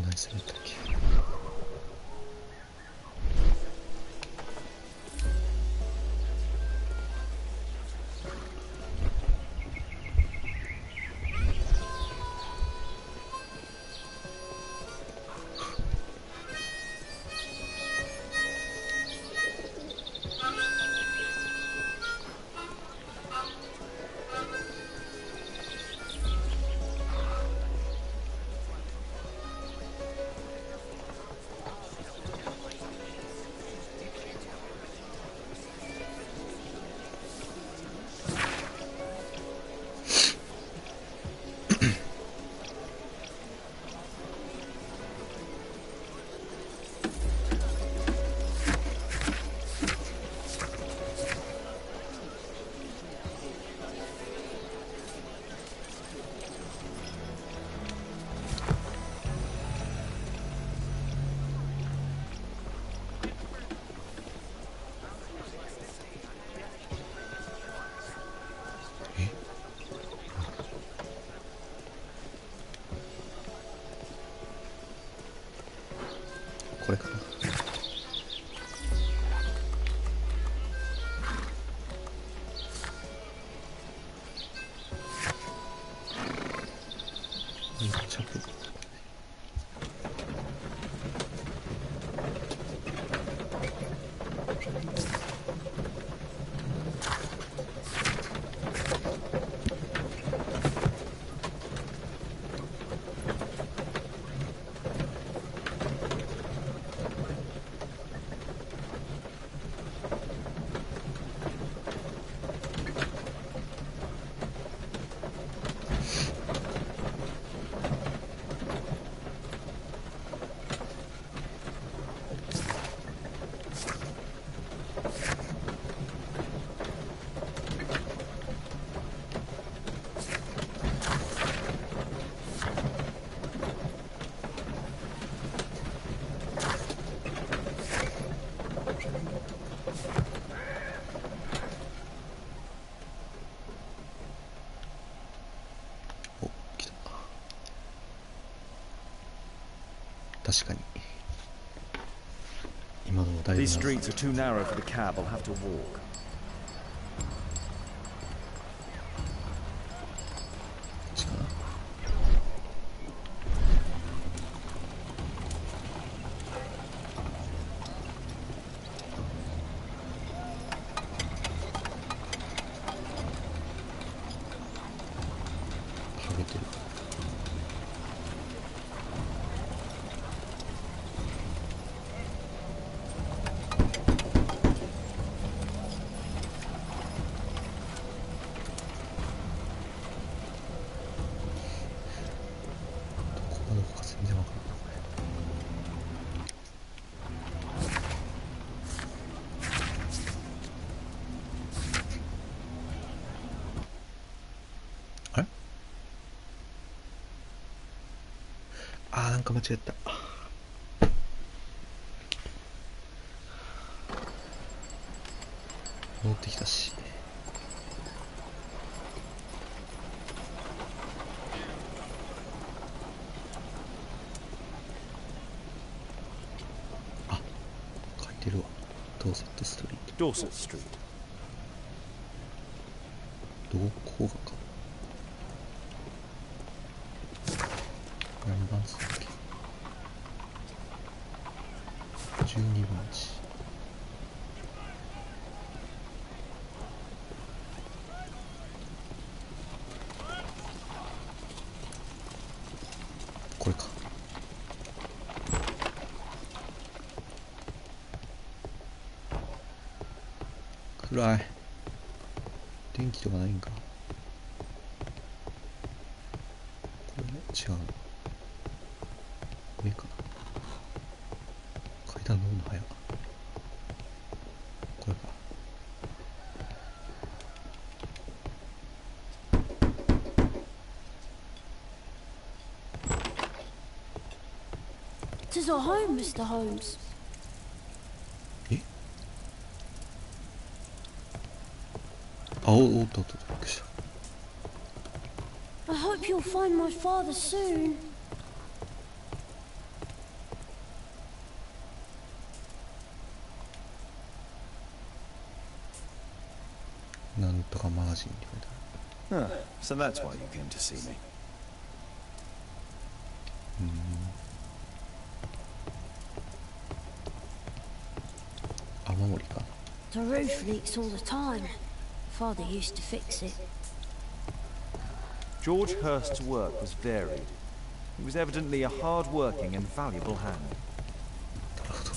何するんだっけ。これかな。めっちゃく確かに今のもだいぶ These streets are too narrow for the cab. I'll have to walk. なんか間違った。戻ってきたし。あ、書いてるわ。ドーセットストリート。ドーセットストリート。どこがか。何番数だっけ。12番地。これか。暗い。電気とかないんか。これ違うの。上かな。階段登るの早い。これか。'Tis our home, Mr. Holmes. え？あ、おっと。びっくりした。I hope you'll find my father soon. ジンって書いてある。 Huh, so that's why you came to see me. 雨漏りか。 The roof leaks all the time. Father used to fix it. George Hurst's work was varied. He was evidently a hard-working and valuable hand. なるほど。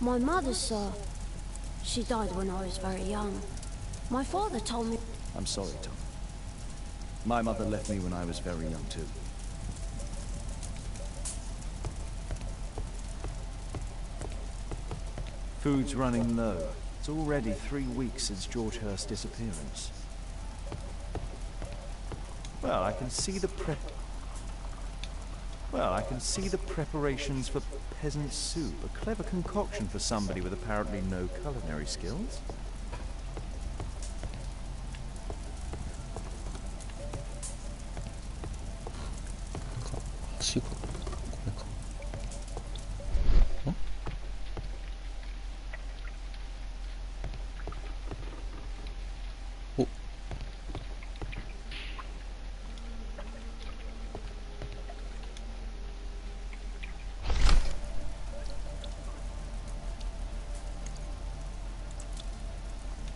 My mother, sir. She died when I was very young. My father told me. I'm sorry, Tom. My mother left me when I was very young, too. Food's running low. It's already 3 weeks since George Hurst's disappearance. Well, I can see the preparations for peasant soup. A clever concoction for somebody with apparently no culinary skills. はしご、これか。ん？ お。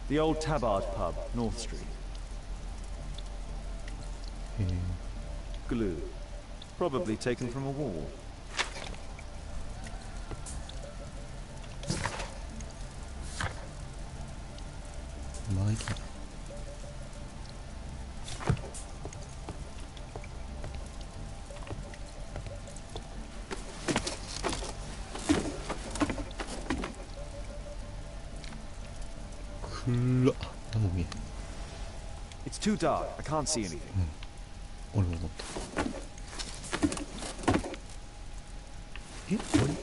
The old Tabard pub, North Street. へえ。 Glue. Probably taken from a wall. まだいけない。 暗っ。何も見えへん。 It's too dark. I can't see anything. 俺も思った。え、終わり？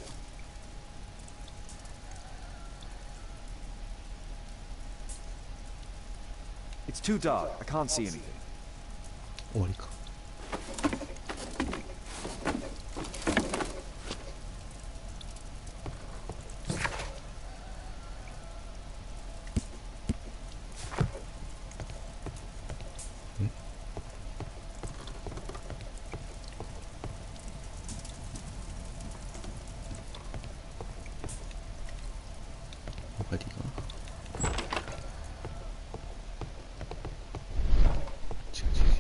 It's too dark. I can't see anything. 終わりか。 帰っていいかな。違う違う違う違う。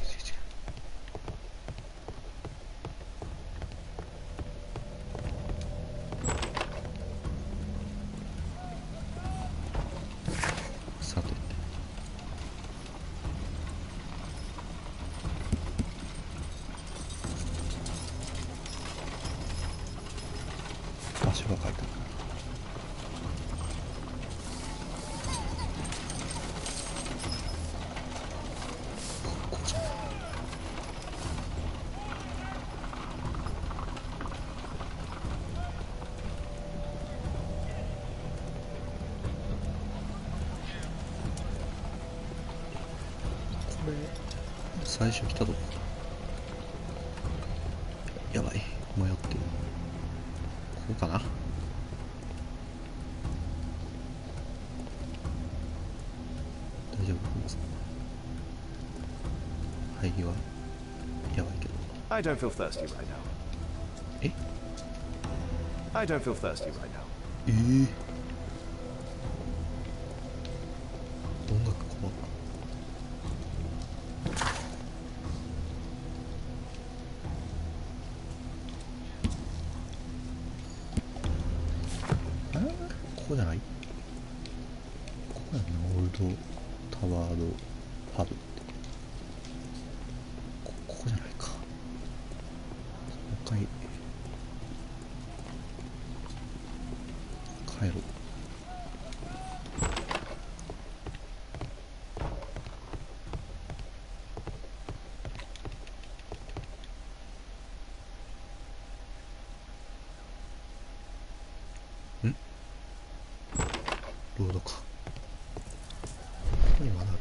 さて。場所が書いてある。 最初来たとこやばい、迷ってる。ここかな。大丈夫ですか。入りはやばいけど。 I don't feel thirsty right now. え I don't feel thirsty right now. 音楽怖っ。ここじゃない？ここやんな、オールドタワードパブって。ここじゃないか。もう一回帰ろう。ロードか。ここにまだある。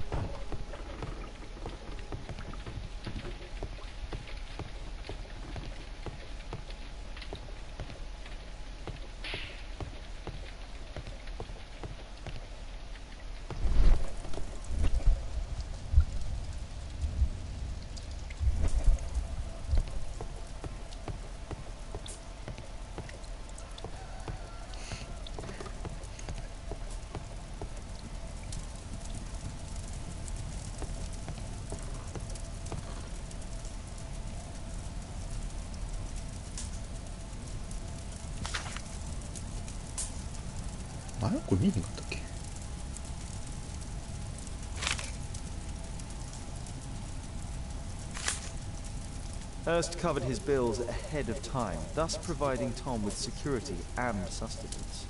これ見に行かったっけ。 Hurst covered his bills ahead of time, thus providing Tom with security and sustenance.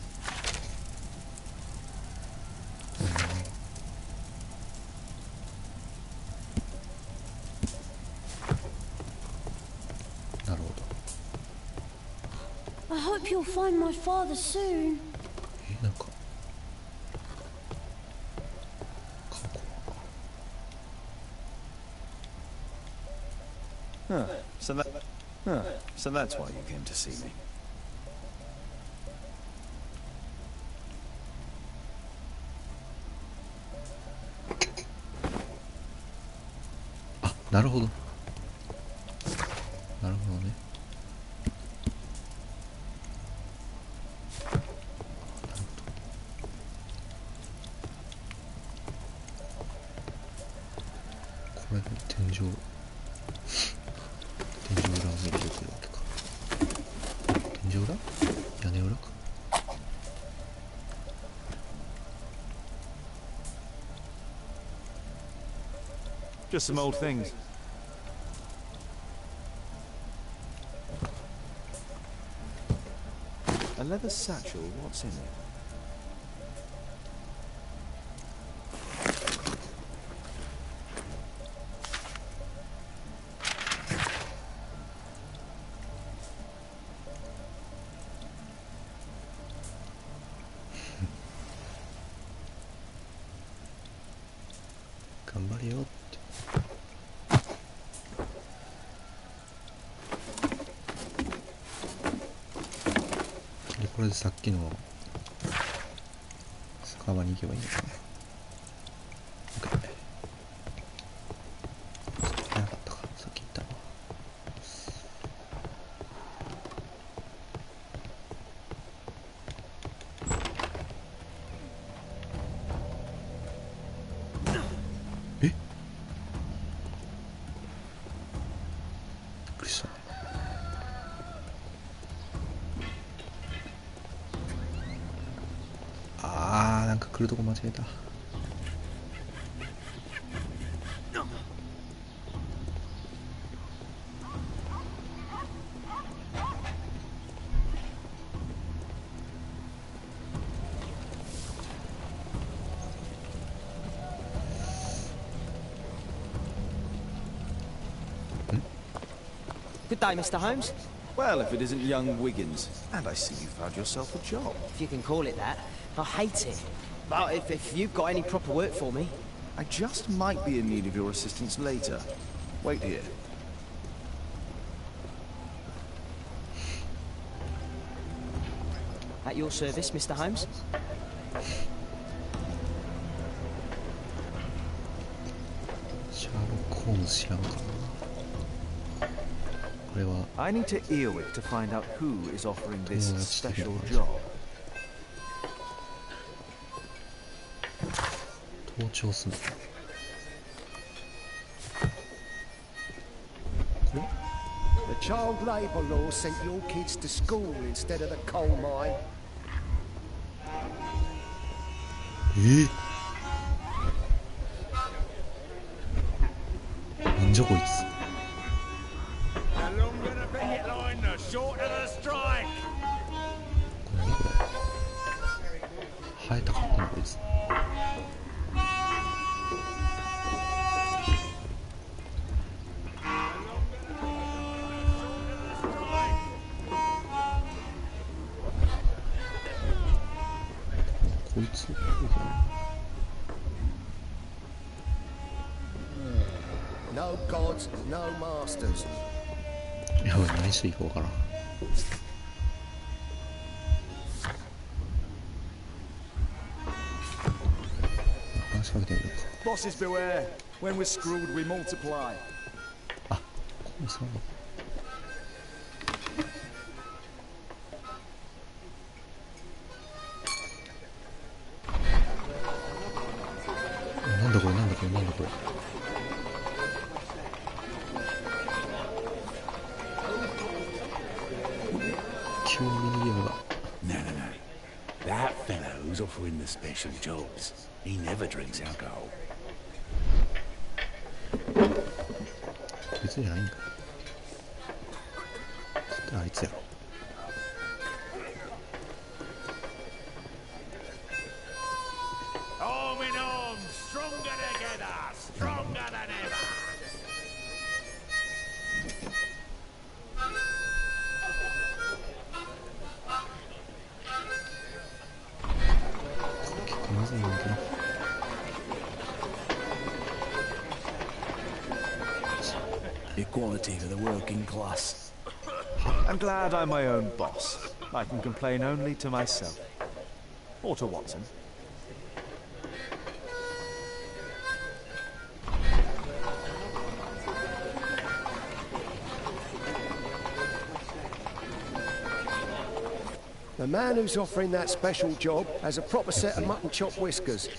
なるほど。 I hope you'll find my father soon. なんか過去。 So that's why you came to see me. あ、なるほど。なるほどね。これで天井裏を見れるというわけか。天井裏？屋根裏か。Just some old things. A leather satchel, what's in it? Come 頑張れよって。でこれでさっきの酒場に行けばいいのかな。早かったか、さっき言ったのは。え？びっくりした。なんか来るとこ間違えた。Good day, Mr. Holmes. Well, if it isn't young Wiggins. And I see you found yourself a job. If you can call it that. I hate it. But if you've got any proper work for me... I just might be in need of your assistance later. Wait here. At your service, Mr. Holmes. シャーロック・ホームズ知らんかな。これは I need to Earwig to find out who is offering this special job. 盗聴する。これ The child labour law sent your kids to school instead of the coal mine. なんじゃこいつ。 The longer the picket line, the shorter the strike. これ何これ。生えたかったのこいつ。こいつ。No gods, no masters. やばい、何していいかわからん。話しかけてみるか。 Bosses beware. When we're screwed, we multiply. あ、こいつなの。なんだこれ、なんだこれ、なんだこれ。急にミニゲームが。 No. That fellow's who's offering the special jobs. He never drinks alcohol. こいつじゃないんか。絶対あいつやろ。Arm in arm, stronger together, stronger than ever. 結構むずいんだけど。Equality for the working class. I'm glad I'm my own boss. I can complain only to myself. Or to Watson. The man who's offering that special job has a proper set of mutton chop whiskers.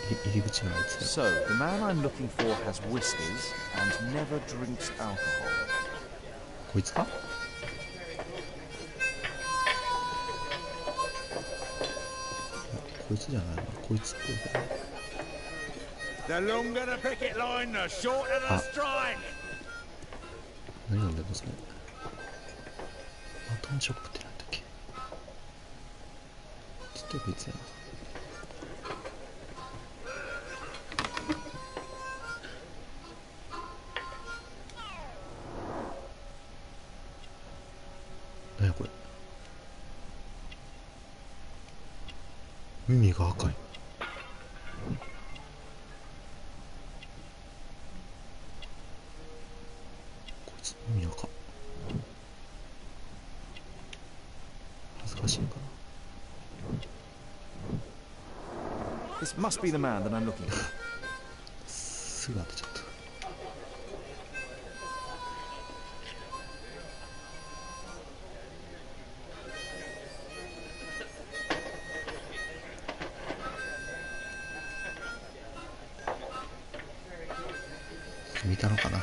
入り口のあいつや So, the man I'm looking for has whiskers and never drinks alcohol. こいつか。こいつじゃないな。こいつって言うけど。 The longer the picket line, the shorter the strike. 何読んでんのそれ。マトンショップってなんだっけ。絶対こいつやな。何やこれ。耳が赤い。こいつ耳赤。恥ずかしいんかな。 This must be the man that I'm looking for. すぐ当てちゃった。見たのかな。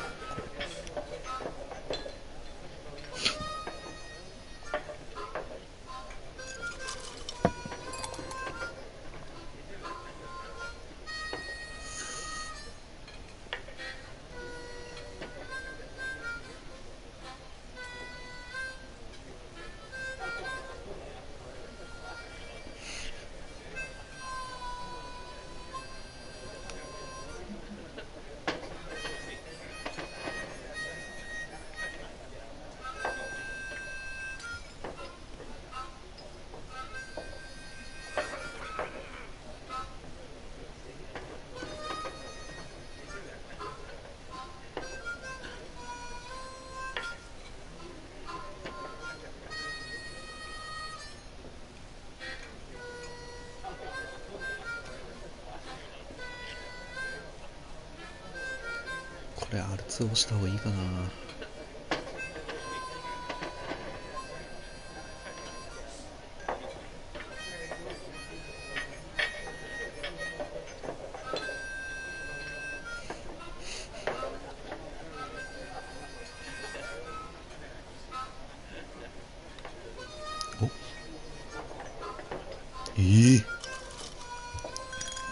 これ R2 押した方がいいかな。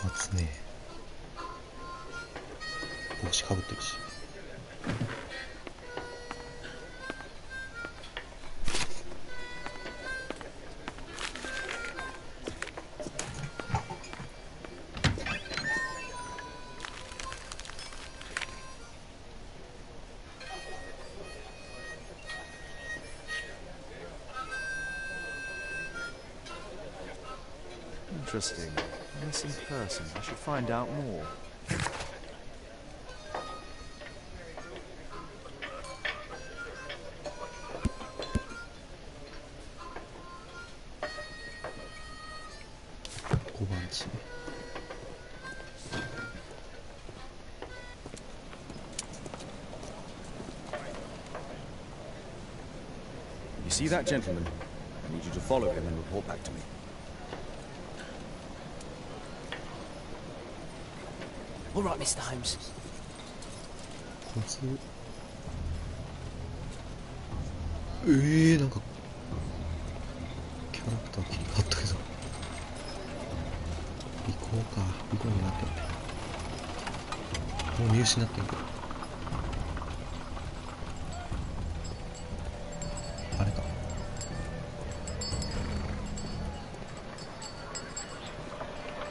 お待つね。帽子かぶってるし。Interesting. Missing person. I should find out more. 5番地。 You see that gentleman? I need you to follow him and report back to me. All right, Mr. Holmes. こいつなんかキャラクときほっとくぞ。行こうか。行こうになってもう見失ってんけど、あれか。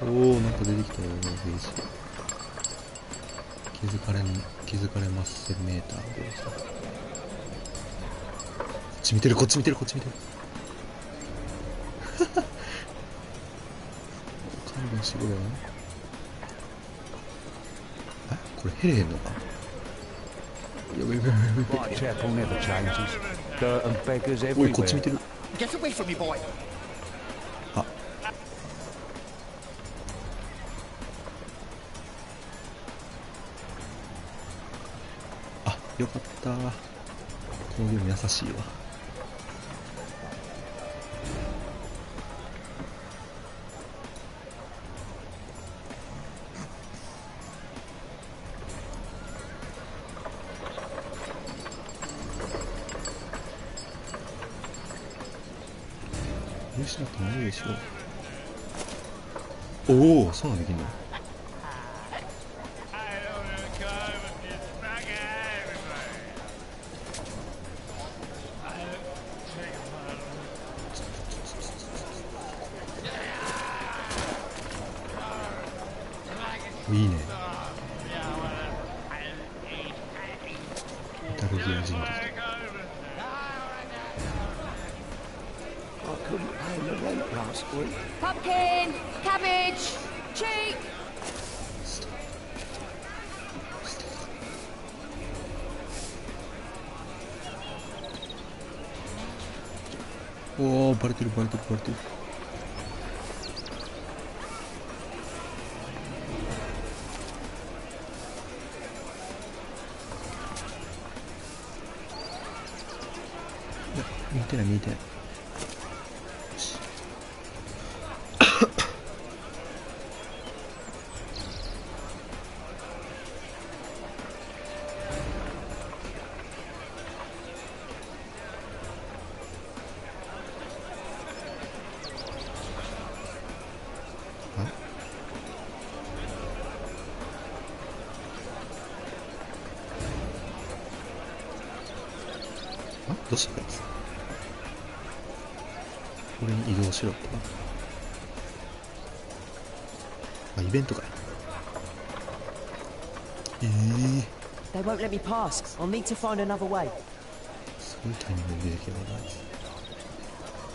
おお、なんか出てきたよ、ゲージ。気づかれますセメーターでした。こっち見てる、こっち見てる、こっち見てる。勘弁してくれよ。え、これ減れへんのか。やばいやばいやばい。 Whitechapel never changes. Dirt and beggars おい、こっち見 everywhere. てる。 Get away from me, boy! あ、あ、よかった。このゲーム優しいわ。見失ってもいいでしょう。おお、そうなんできんの。いいね。メタルギア人的。 I couldn't pay the rent last week. Pumpkin! Cabbage! Cheek! おお、バレてるバレてるバレてる。いや、見てない見てない。よし。あ、どうしたかです。これに移動しろってな。あ、イベントかい。They won't let me pass. I'll need to find another way. すごいタイミングで出てきたな。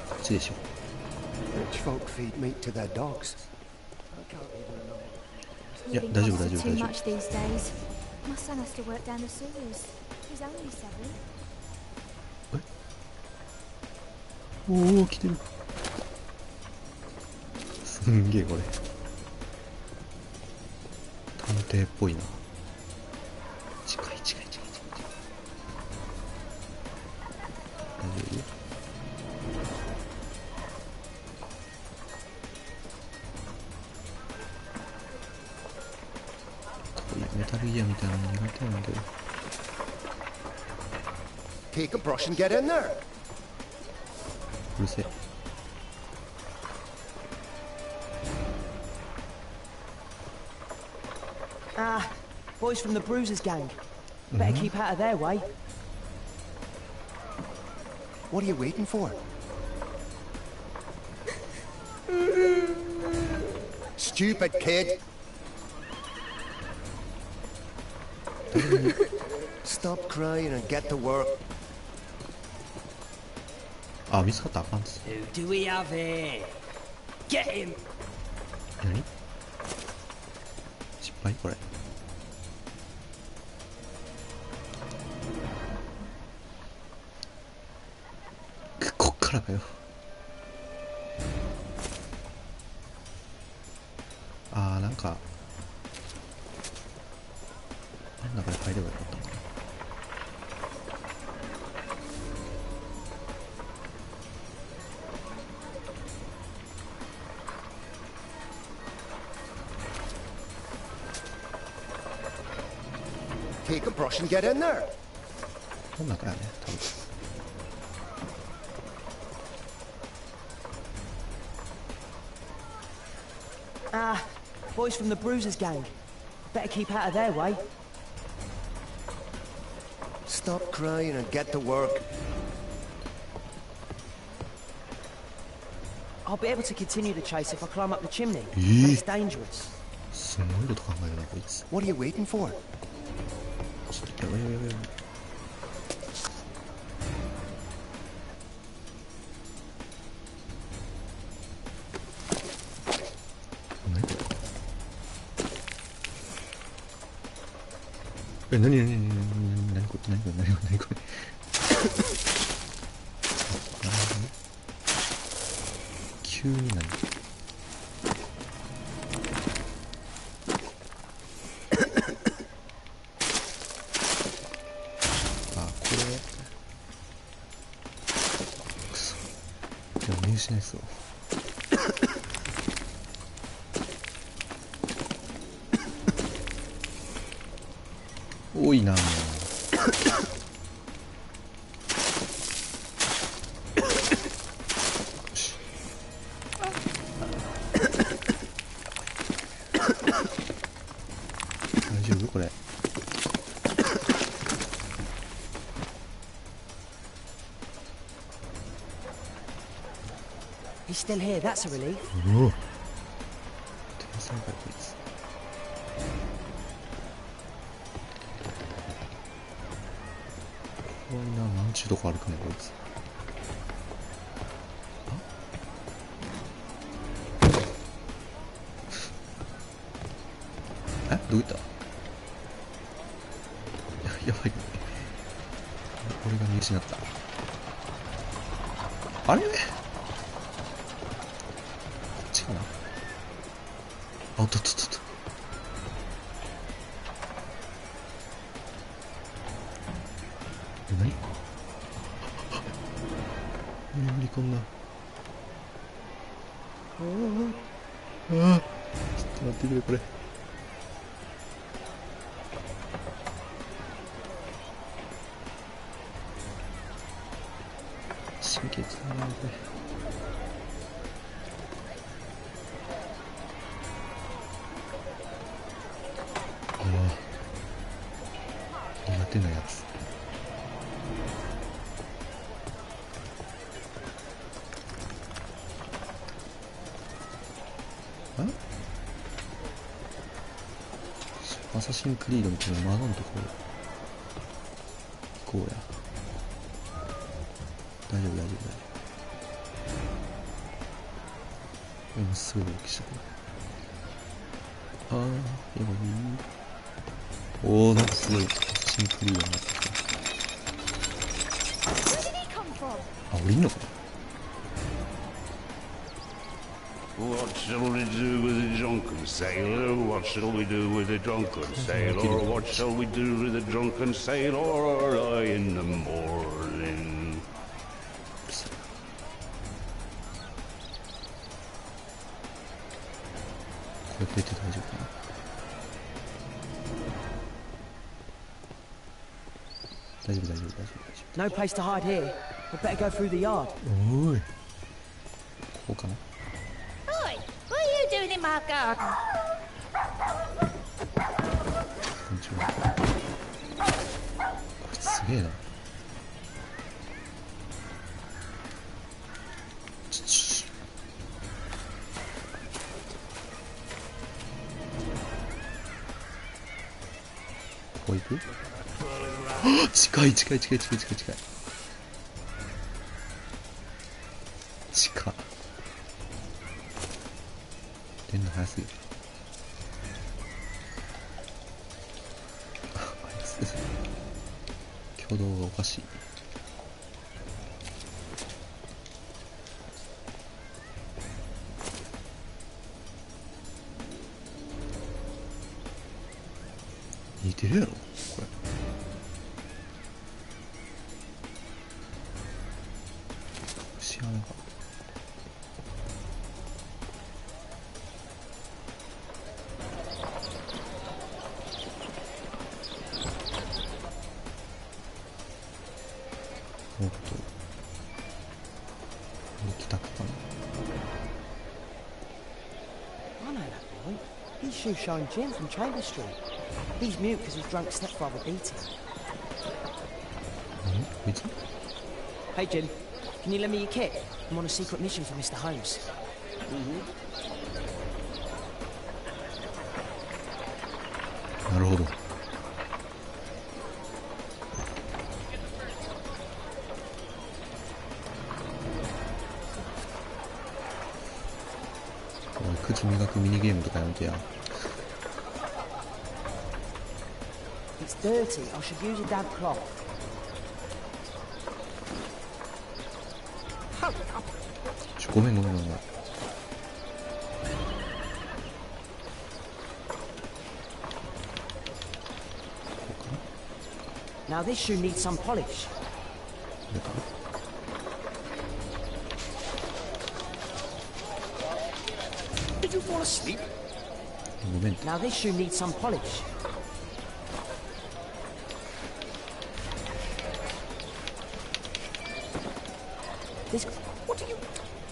こっちでしょ。 Rich folk feed meat to their dogs. いや、大丈夫大丈夫 Too 大丈 much these days. My son has to work down the sewers. He's only 7. 夫。おお、来てる。すんげえこれ。探偵っぽいな。近い近い近い近い。大丈夫？こういうメタルギアみたいなの苦手なんだよ。 Take a brush and get in there. うるせえ。Ah, boys from the Bruisers gang. Better keep out of their way. What are you waiting for? Stupid kid. Stop crying and get to work. あ、見つかったらあかんっす。 Who do we have here? Get him! 何？失敗これ。こっからかよ。あー、なんかあん中に入ればよかったのかな。Take a brush and get in there. この中やね、多分。Ah, boys from the Bruisers gang. Better keep out of their way. Stop crying and get to work. I'll be able to continue the chase if I climb up the chimney, but it's dangerous. すごいこと考えるなこいつ。 What are you waiting for? ちょっとやばいやばいやばい。何これ。何これ何これ。急に何。見失いそう。多いなもう。大丈夫これ。He's still here, that's a relief. うお。天才かこいつ。怖いな、なんちゅうとこ歩くねこいつ。あ？どこ行った？やばい。俺が見失った。あれ？あ、おっとっとっと。何？無理こんな。ああ、ちょっと待ってくれこれ。神経使わないこれ。苦手なやつ。アサシンクリードみたいな窓のところ行こうや。大丈夫。今すぐ動きしたこれ。ああ、やばい。おお、なんかすごいアサシンクリードになってきた。あ、降りんのかな。What shall we do with the drunken sailor? What shall we do with the drunken sailor? What shall we do with the drunken sailor in the morning? これ出て大丈夫かな。大丈夫。 No place to hide here. We'd better go through the yard. おーい。ここかな。Oi, what are you doing in my garden? こんにちは。こいつすげえな。ここ行く？近い。近出んの早すぎる。あいつ挙動がおかしい。似てるやろこれ。知らなかった。もっと行きたくかな。I know that point. He's shoe-shine Jim from Chamber Street. He's mute because his drunk stepfather beat him. こいつ Hey, Jim. Can you lend me your kit? I'm on a secret mission for Mr. Holmes. なるほど。おい、口磨くミニゲームとかやめてや。It's dirty. I should use a damp cloth. ごめんごめんごめん。 Now this shoe needs some polish. これか Did you fall asleep? ごめん。 Now this shoe needs some polish. This... What are you...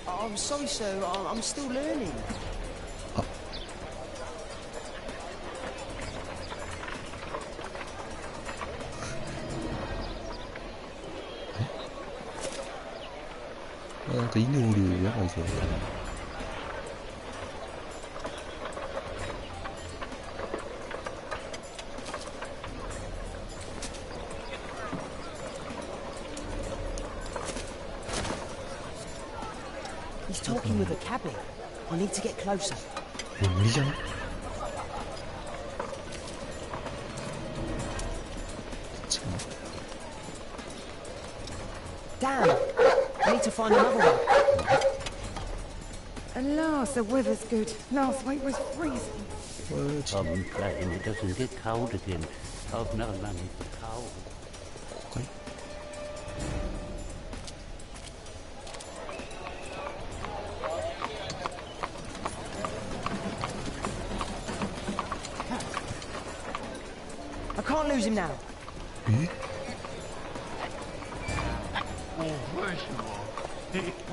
Oh, I'm sorry, sir. I'm still learning. なんか犬おるやばいぞ。 He's talking with a cabin. I need to get closer. 無理じゃない？ Damn! I need to find another one. Alas, the weather's good. Last week was freezing. I'm praying it doesn't get cold again. I've no money for coal. はい。 I can't lose him now. え？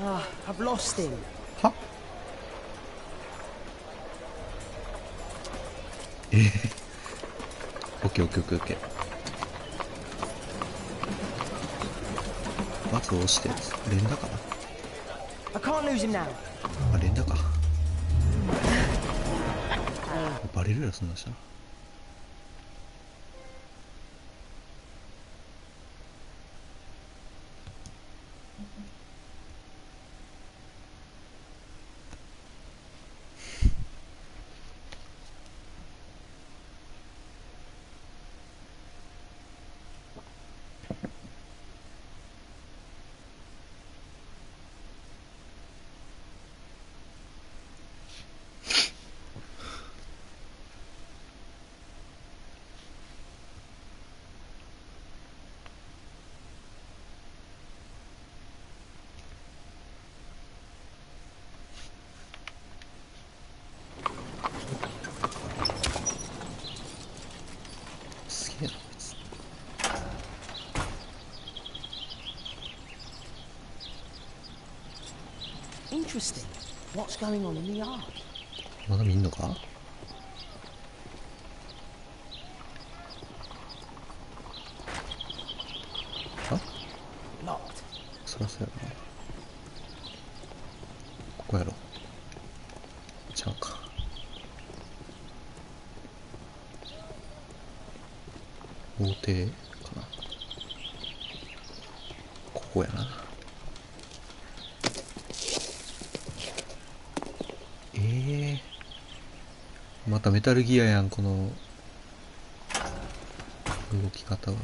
Ah, I've lost him. は？オッケーオッケーオッケーオッケー。バツを押して連打かな。 I can't lose him now. あ、連打か。バレるやろそんなしたら。 Interesting. What's going on in the yard? まだ見んのか？ Locked. そらそうやろな。ここやろ。ちゃうか。豪邸かな。ここやな。またメタルギアやん、この動き方は。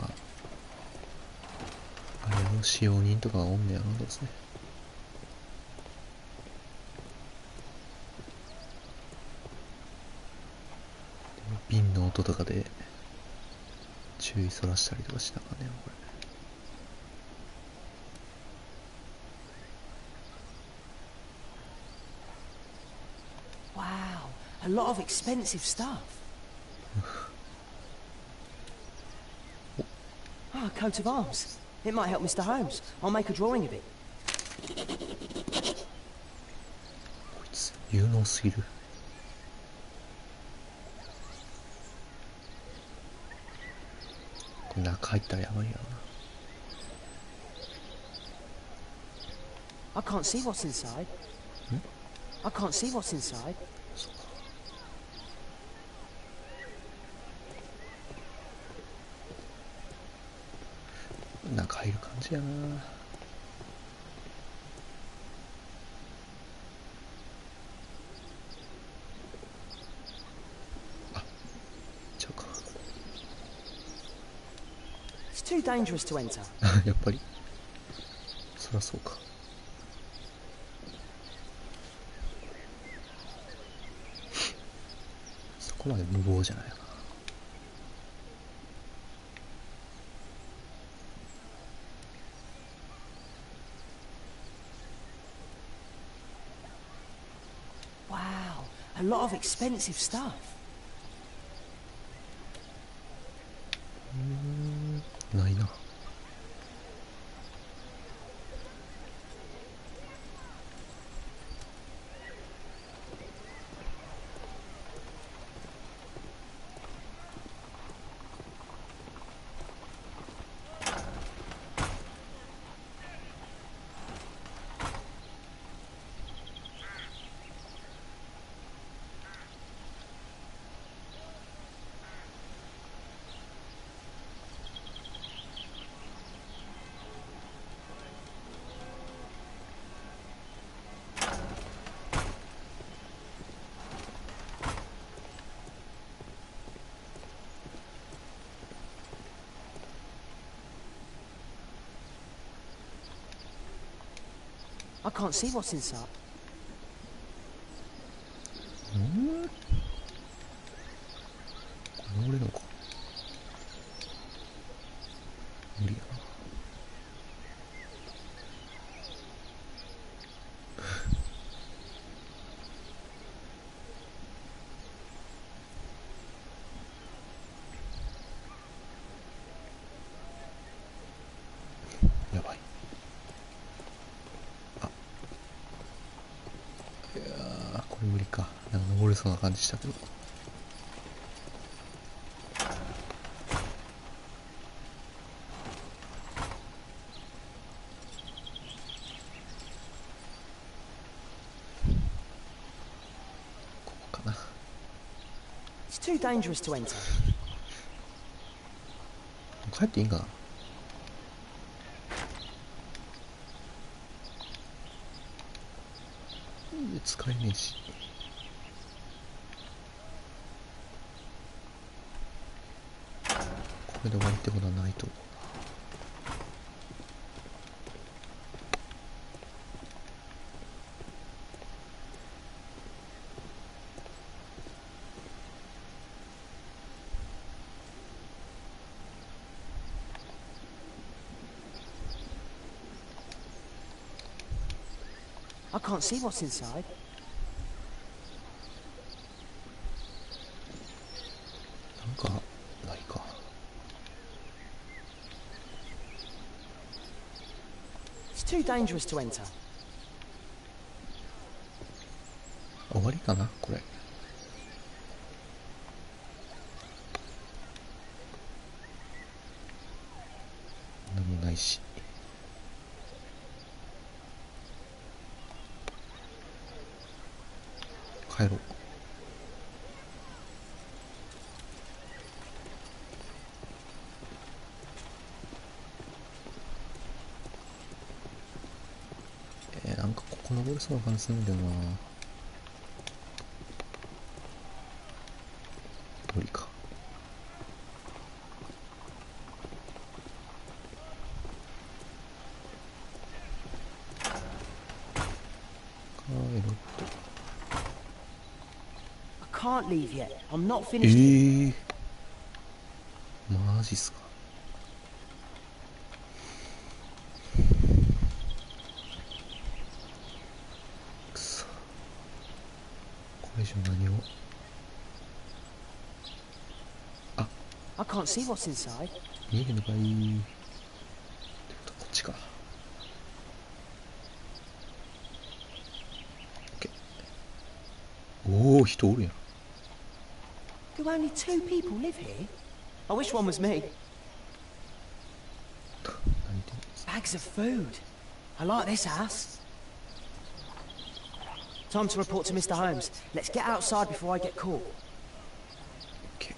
あれの使用人とかがおんねやろうですね。瓶の音とかで注意そらしたりとかしながらね、これ。A lot of expensive stuff. Ah, a coat of arms. It might help Mr. Holmes. I'll make a drawing of it. こいつ有能すぎる。中入ったらやばいよな。 I can't see what's inside. I can't see what's inside. そうか。中入る感じやな。あ、ちゃうか。It's too dangerous to enter. やっぱりそりゃそうか。そこまで無謀じゃないな。Wow, a lot of expensive stuff. ないな。I can't see what's inside. これのか。無理やな。やばい。あ、いやー、これ無理か。なんか登れそうな感じしたけど。ここかな。It's too dangerous to enter. 帰っていいんかな。使えねえし。これで終わりってことはないと思う。I can't see what's inside. なんかないか。It's too dangerous to enter. 終わりかなこれ。なんもないし。帰ろう。なんかここ登れそうな感じするんだよな。無理か。帰ろうと。I can't leave yet. I'm not finished. マジっすか。くそ。これ以上何を。あ、I can't see what's inside. 見えへんのかい。ってことはこっちか。おお、人おるやん。Do only 2 people live here? I wish one was me. bags of food. I like this house. Time to report to Mr. Holmes. Let's get outside before I get caught. Okay.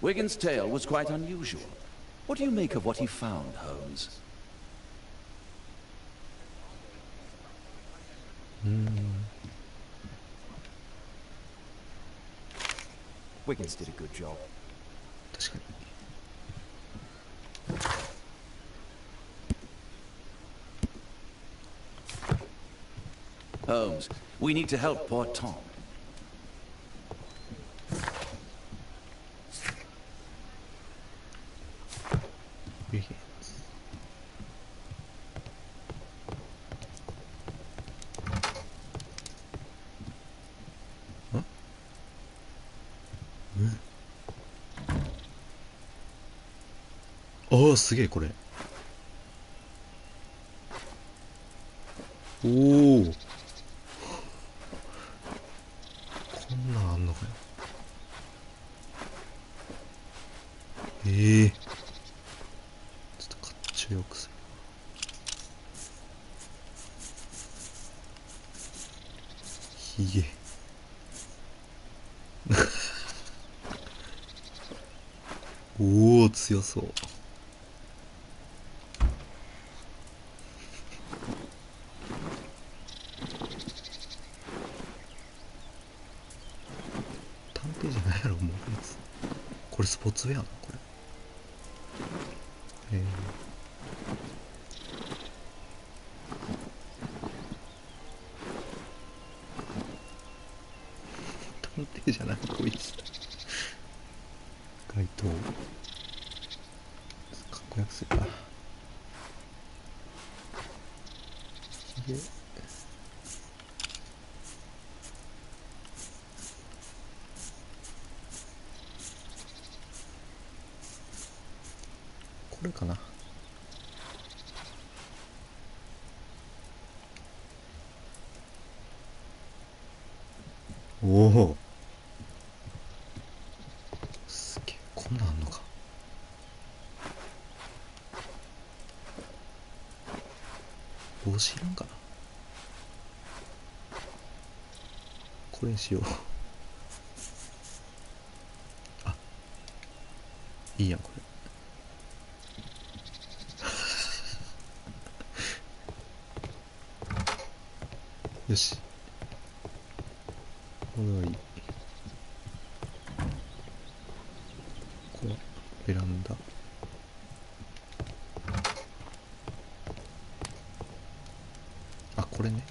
Wigan's tale was quite unusual. What do you make of what he found, Holmes? Wiggins did a good job. 確かに。Holmes, we need to help poor Tom.ああ、すげえこれ。おお。こんなんあんのかよ。ちょっとかっちょよくする。ひげ。おお、強そう。これスポーツウェアなのこれ。探偵じゃないこいつ。街灯かっこよくするか。ひげ。これかな。おお、すげえ、こんなんあんのか。帽子いらんかな。これにしよう。あ、いいやんこれ。よし、これはいい。これベランダ。あ、これね。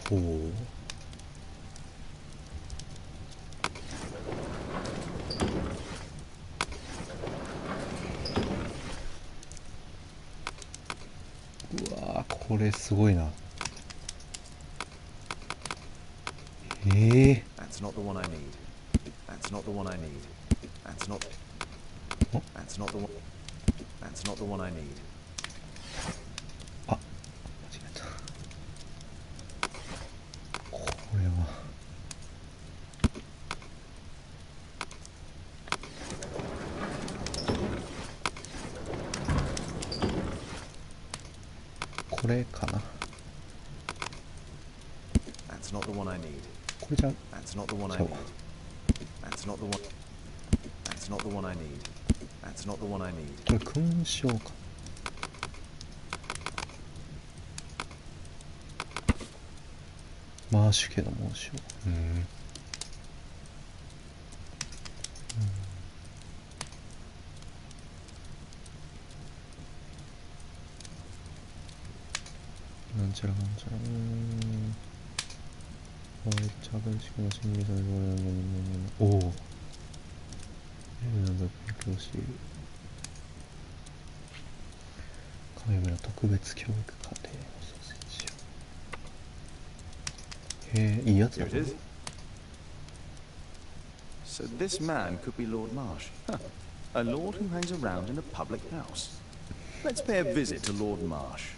ほう。これすごいな。That's not the one I need. That's not the one I need. That's not. That's not the one. That's not the one I need. あ、間違えた。これは。これかな。That's not the one I need. これじゃん。That's not the one I need. That's not the one. That's not the one I need. That's not the one I need. これ勲章か。マーシュ家の紋章。なんちゃらなんちゃら작은 시간과 심리전을 원하는 오 일어나서 교실 가위바위보 特別教育課程の創設者へえいいやつだ Here it is. So this man could be Lord Marsh. Huh. A lord who hangs around in a public house. Let's pay a visit to Lord Marsh.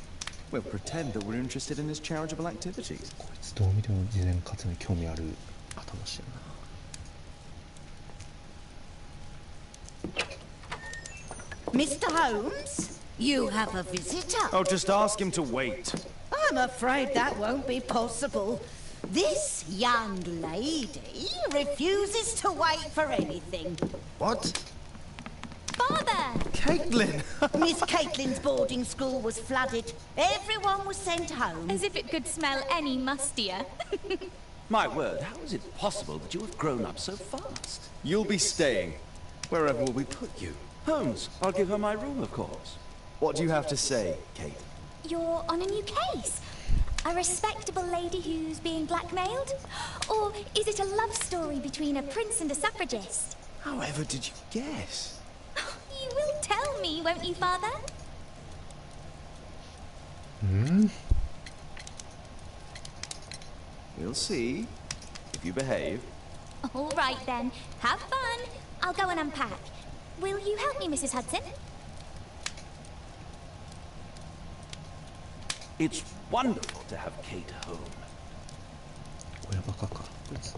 We'll pretend that we're interested in his charitable activities. こいつどう見ても慈善活動に興味ある頭してるな Mr. Holmes, you have a visitor. Oh, just ask him to wait. I'm afraid that won't be possible. This young lady refuses to wait for anything. What? Father! Caitlin! Miss Caitlin's boarding school was flooded. Everyone was sent home. As if it could smell any mustier. My word, how is it possible that you have grown up so fast? You'll be staying. Wherever will we put you? Holmes, I'll give her my room, of course. What do you have to say, Kate? You're on a new case. A respectable lady who's being blackmailed? Or is it a love story between a prince and a suffragist? However did you guess? You will tell me, won't you, Father? We'll see. If you behave. All right, then. Have fun. I'll go and unpack. Will you help me, Mrs. Hudson? It's wonderful to have Kate home. 親バカかこいつ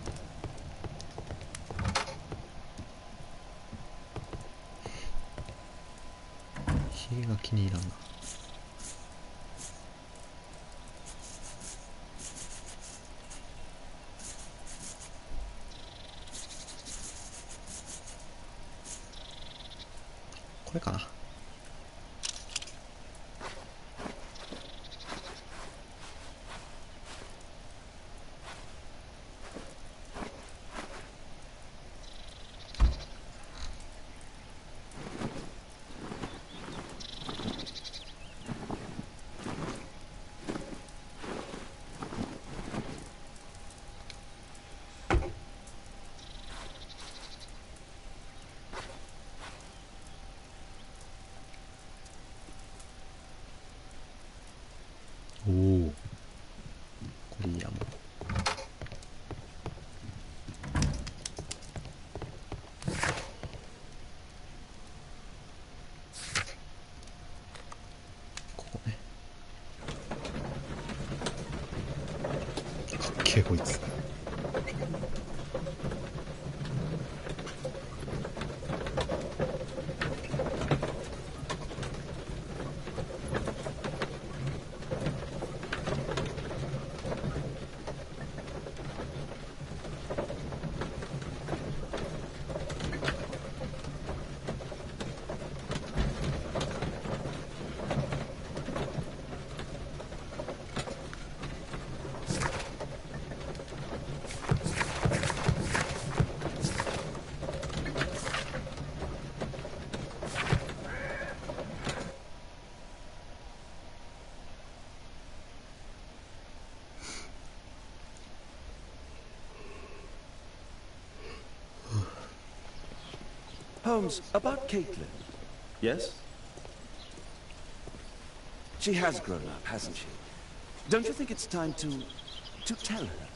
ひげが気に入らんなこれかなおおこれいいやもうここねかっけえこいつHolmes, about Caitlin. Yes? She has grown up, hasn't she? Don't you think it's time to tell her?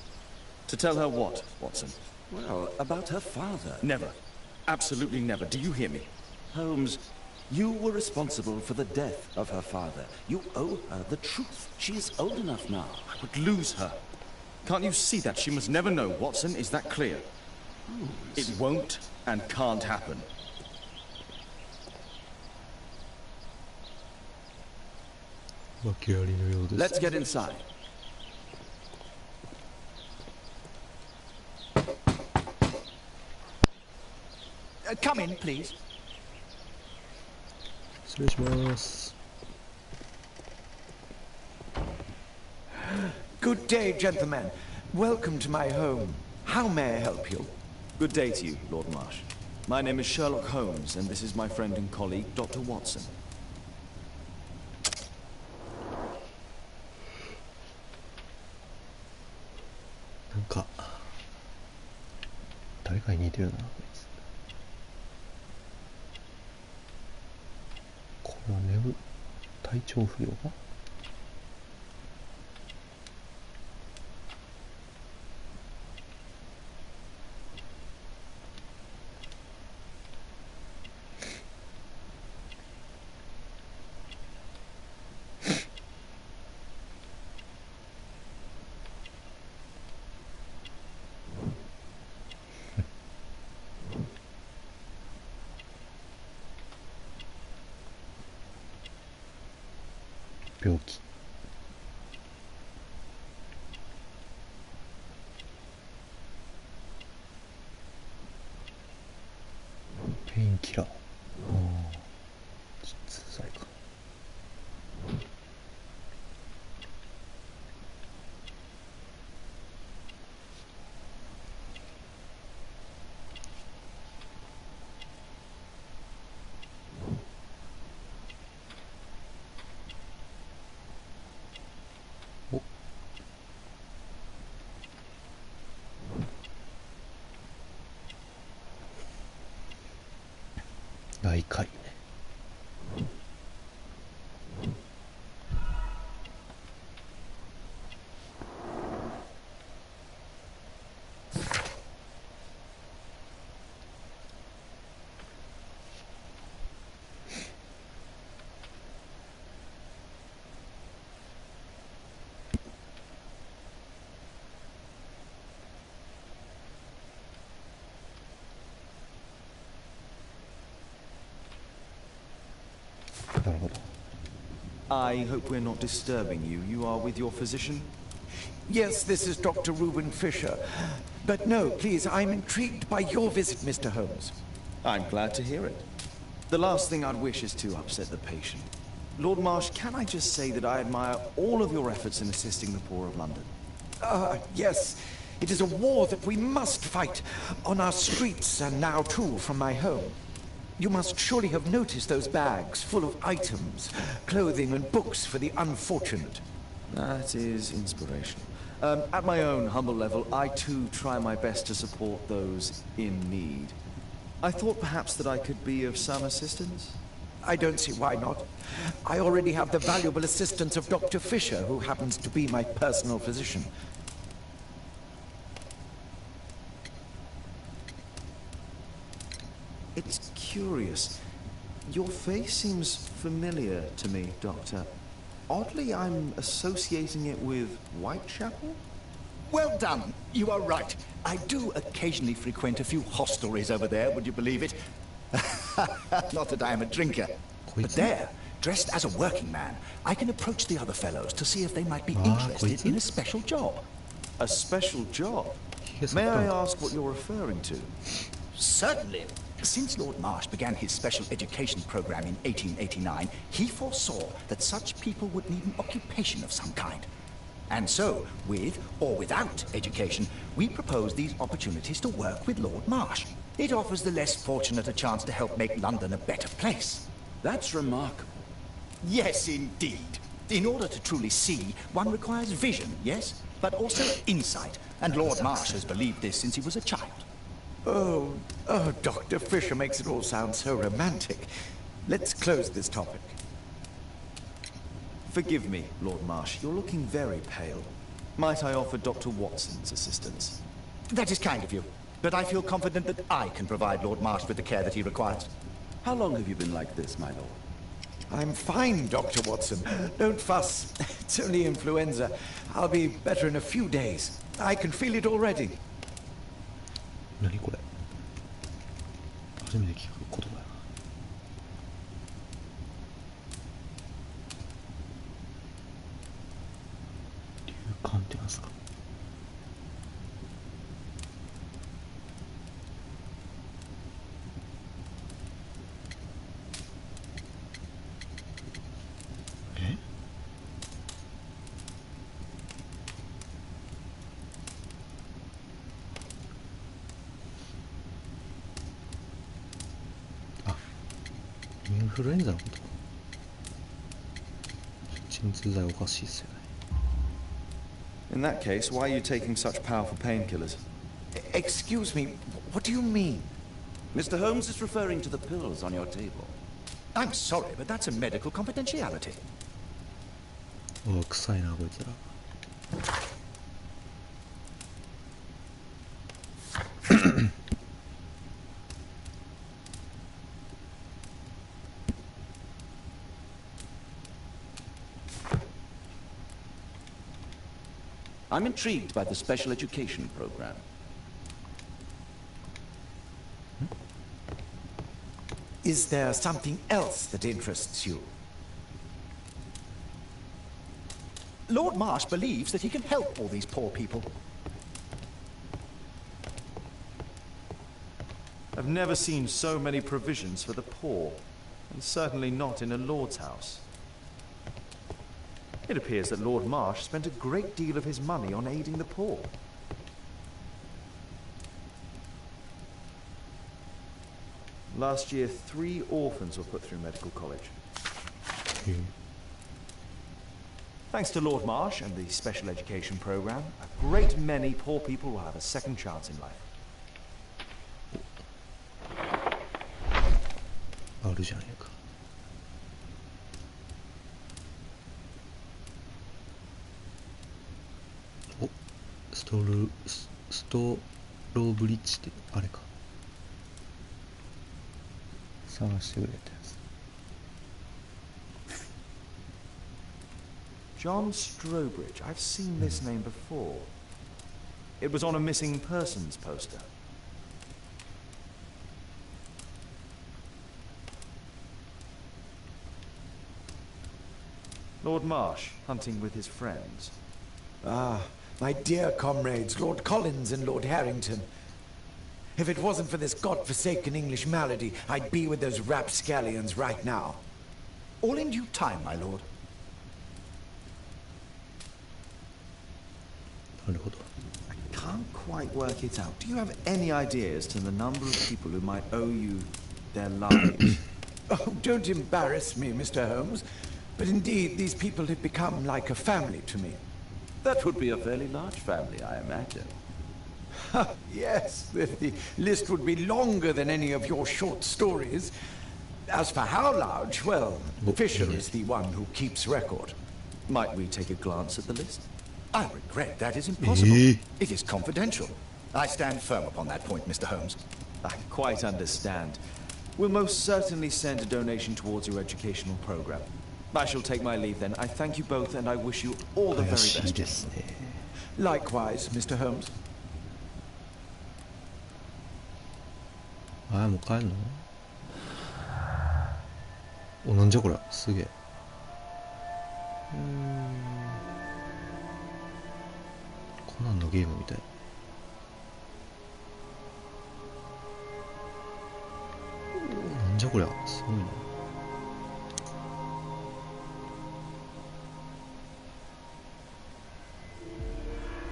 To tell her what, Watson? Well, about her father. Never. Absolutely never. Do you hear me? Holmes, you were responsible for the death of her father. You owe her the truth. She is old enough now. I would lose her. Can't you see that? She must never know, Watson. Is that clear? Holmes. It won't and can't happen. Let's get inside. Come in, please. 失礼します Good day, gentlemen. Welcome to my home. How may I help you? Good day to you, Lord Marsh. My name is Sherlock Holmes, and this is my friend and colleague, Dr. Watson. かに似てるな、こいつ。これは体調不良か。病気。ペインキラー。鎮痛剤か。大狩りね。なるほど。I hope we're not disturbing you. You are with your physician? Yes, this is Dr. Reuben Fisher. But no, please, I'm intrigued by your visit, Mr. Holmes. I'm glad to hear it. The last thing I'd wish is to upset the patient. Lord Marsh, can I just say that I admire all of your efforts in assisting the poor of London? Yes. It is a war that we must fight, on our streets and now too from my home. You must surely have noticed those bags full of items, clothing and books for the unfortunate. That is inspirational. At my own humble level, I too try my best to support those in need. I thought perhaps that I could be of some assistance. I don't see why not. I already have the valuable assistance of Dr. Fisher, who happens to be my personal physician. It's curious. Your face seems familiar to me, Doctor. Oddly, I'm associating it with Whitechapel? Well done. You are right. I do occasionally frequent a few hostelries over there, would you believe it? Not that I am a drinker. But there, dressed as a working man, I can approach the other fellows to see if they might be interested in a special job. A special job? May I ask what you're referring to? Certainly. Since Lord Marsh began his special education program in 1889, he foresaw that such people would need an occupation of some kind. And so, with or without education, we propose these opportunities to work with Lord Marsh. It offers the less fortunate a chance to help make London a better place. That's remarkable. Yes, indeed. In order to truly see, one requires vision, yes? But also insight. And Lord Marsh has believed this since he was a child. Oh, Dr. Fisher makes it all sound so romantic. Let's close this topic. Forgive me, Lord Marsh. You're looking very pale. Might I offer Dr. Watson's assistance? That is kind of you. But I feel confident that I can provide Lord Marsh with the care that he requires. How long have you been like this, my lord? I'm fine, Dr. Watson. Don't fuss. It's only influenza. I'll be better in a few days. I can feel it already. 何これ初めて聞く言葉やな。流感ってなんすか。インフルエンザのことか。鎮痛剤おかしいっすよね。In that case, why are you taking such powerful painkillers? Excuse me, what do you mean? Mr. Holmes is referring to the pills on your table. I'm sorry, but that's a medical confidentiality. お、臭いなこいつら。I'm intrigued by the special education program. Is there something else that interests you? Lord Marsh believes that he can help all these poor people. I've never seen so many provisions for the poor, and certainly not in a lord's house. It appears that Lord Marsh spent a great deal of his money on aiding the poor. Last year, 3 orphans were put through medical college. Thanks to Lord Marsh and the special education program, a great many poor people will have a second chance in life. あるじゃねえか。お、ストローブリッジってあれか。探してくれたやつ。John Strobridge. I've seen this name before. It was on a missing persons poster. Lord Marsh, hunting with his friends. Ah, my dear comrades, Lord Collins and Lord Harrington. If it wasn't for this godforsaken English malady, I'd be with those rapscallions right now. All in due time, my lord. なるほど。 I can't quite work it out. Do you have any idea as to the number of people who might owe you their lives? Oh, don't embarrass me, Mr. Holmes. But indeed, these people have become like a family to me. That would be a fairly large family, I imagine. Yes, the list would be longer than any of your short stories. As for how large, well, Fisher is the one who keeps record. Might we take a glance at the list? I regret that is impossible. It is confidential. I stand firm upon that point, Mr. Holmes. I quite understand. We'll most certainly send a donation towards your educational program. I shall take my leave then. I thank you both and I wish you all the very 怪しい best. ですね。 Likewise, Mr. Holmes. ああ、もう帰んの？お、なんじゃこれ。すげえ。コナンのゲームみたい。なんじゃこりゃ。すごいな。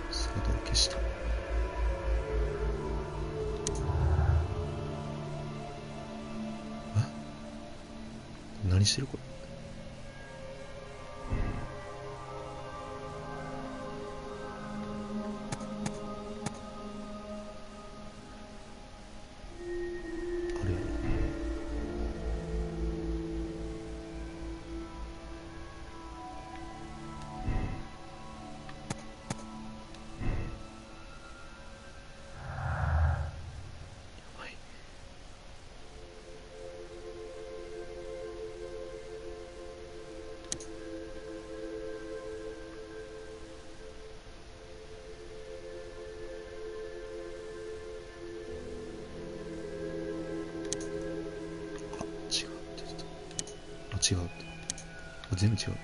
姿を消した。何してるこれ。あれ。違うって。全部違う。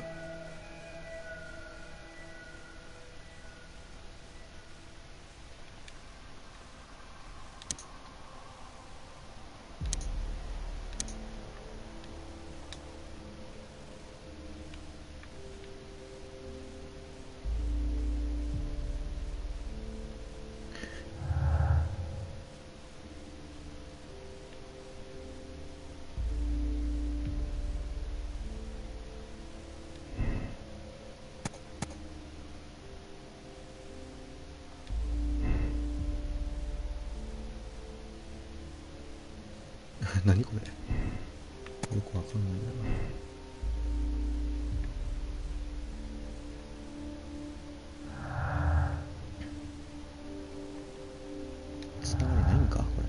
何これ、よくわかんないな。つながりないんかこれ。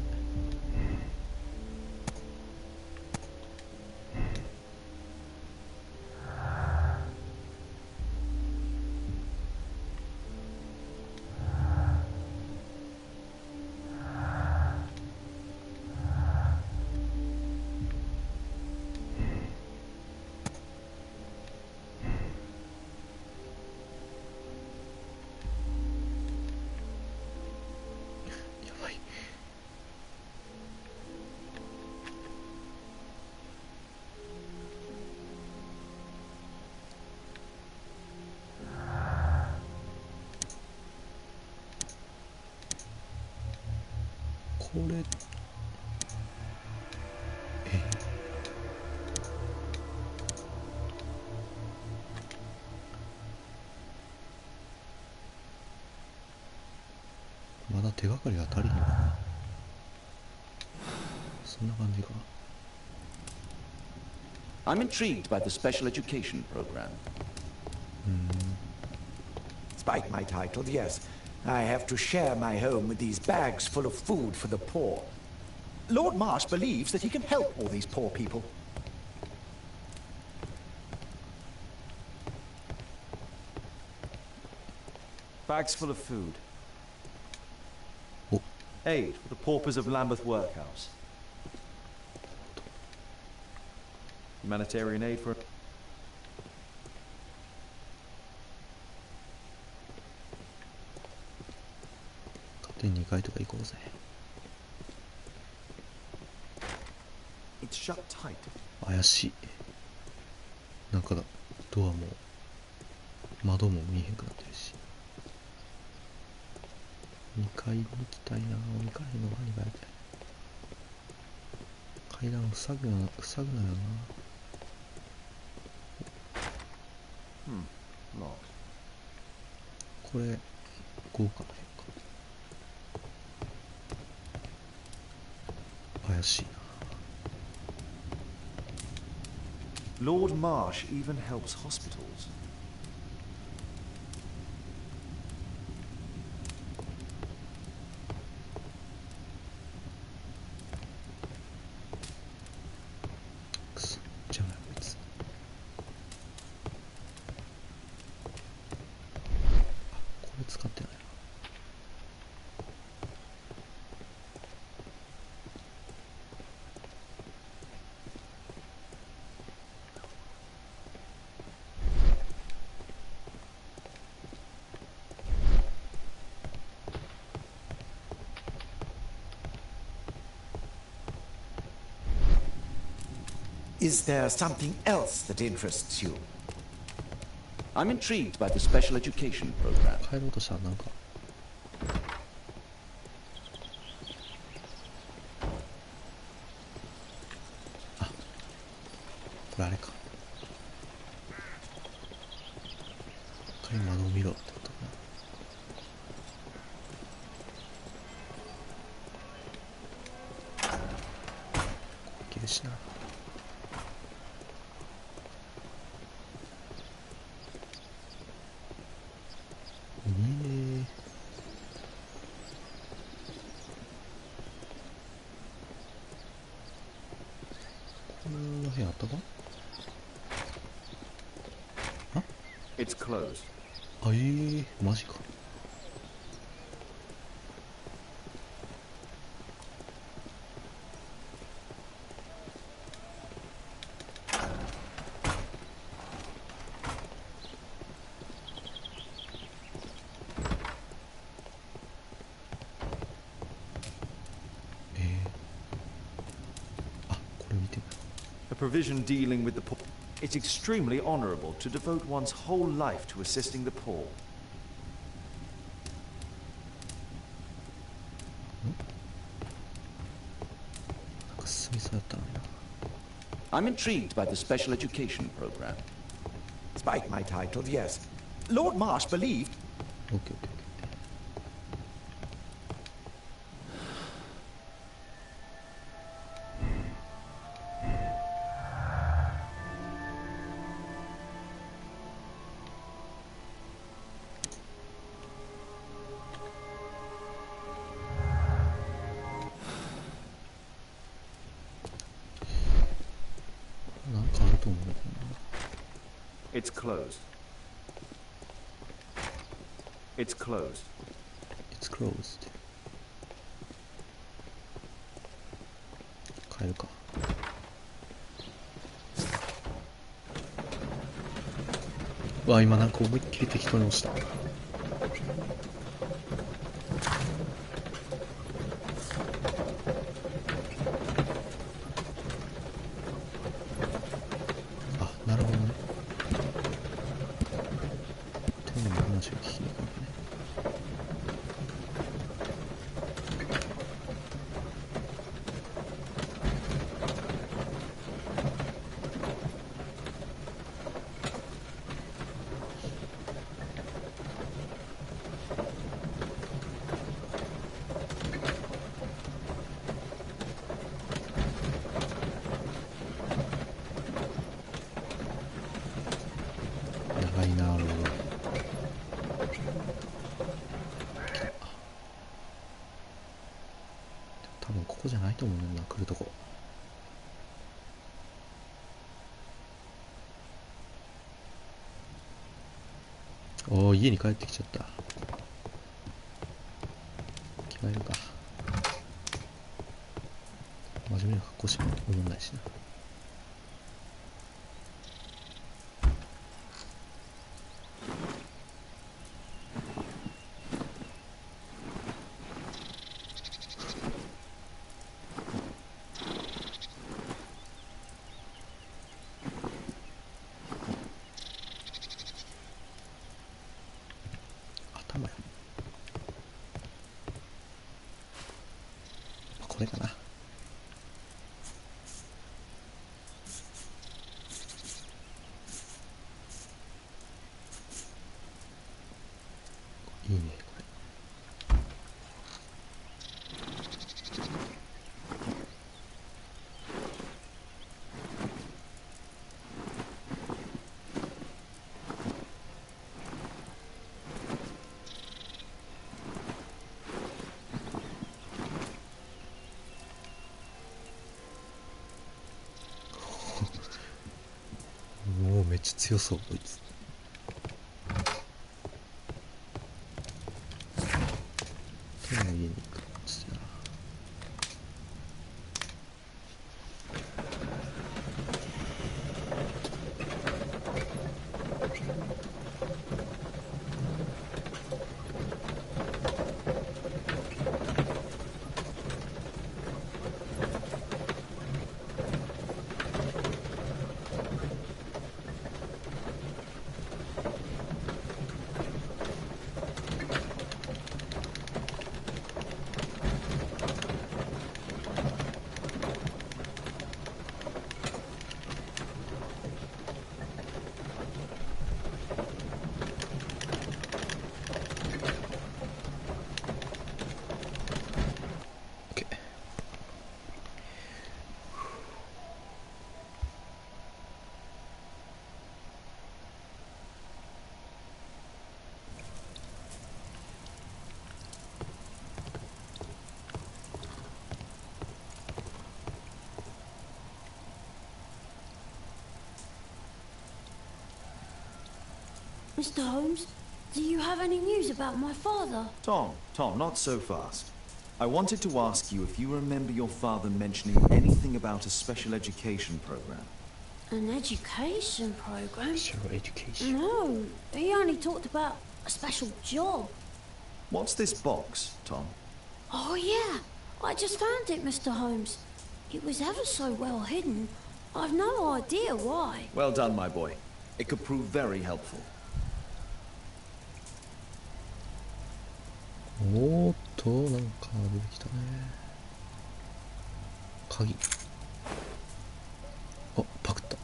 これまだ手がかりが足りへんな。そんな感じか。 I'm intrigued by the special education program. Despite my title, yes. I have to share my home with these bags full of food for the poor. Lord Marsh believes that he can help all these poor people. Bags full of food. Oh. Aid for the paupers of Lambeth Workhouse. Humanitarian aid for...2階とか行こうぜ。 It's shut tight. 怪しい。なんかドアも窓も見えへんくなってるし。2階に行きたいな。2階の何がやりたい。階段を塞ぐなよな。これ豪華な変化。怪しいな。 Lord Marsh even helps hospitals. Is there something else that interests you? I'm intrigued by the special education program. 帰ろうとしたらなんかこれあれか。一回窓を見ろってことかな。ここ消しな。It's closed. あ、マジか。あ、これ見てみよう。 A provision dealing with the poor. It's extremely honorable to devote one's whole life to assisting the poor. I'm intrigued by the special education program. Despite my title, yes. Lord Marsh believed... Okay. It's closed. It's closed. It's closed. 帰るか。うわ、今なんか思いっきり適当に押した。あ、なるほどね。丁寧に話を聞きに行くわけね。長いな、ロード。多分ここじゃないと思うんだよな、来るとこ。おお、家に帰ってきちゃった。着替えるか。真面目な格好しか思んないしな。頭よ。これかな。いいね、これ。もうめっちゃ強そう、こいつ。天の家に行く。ちょっとな。Mr. Holmes, do you have any news about my father? Tom, not so fast. I wanted to ask you if you remember your father mentioning anything about a special education program. An education program? Special education. No, he only talked about a special job. What's this box, Tom? Oh yeah, I just found it, Mr. Holmes. It was ever so well hidden. I've no idea why. Well done, my boy. It could prove very helpful. おーっと、なんか出てきたね。鍵。あ、パクった。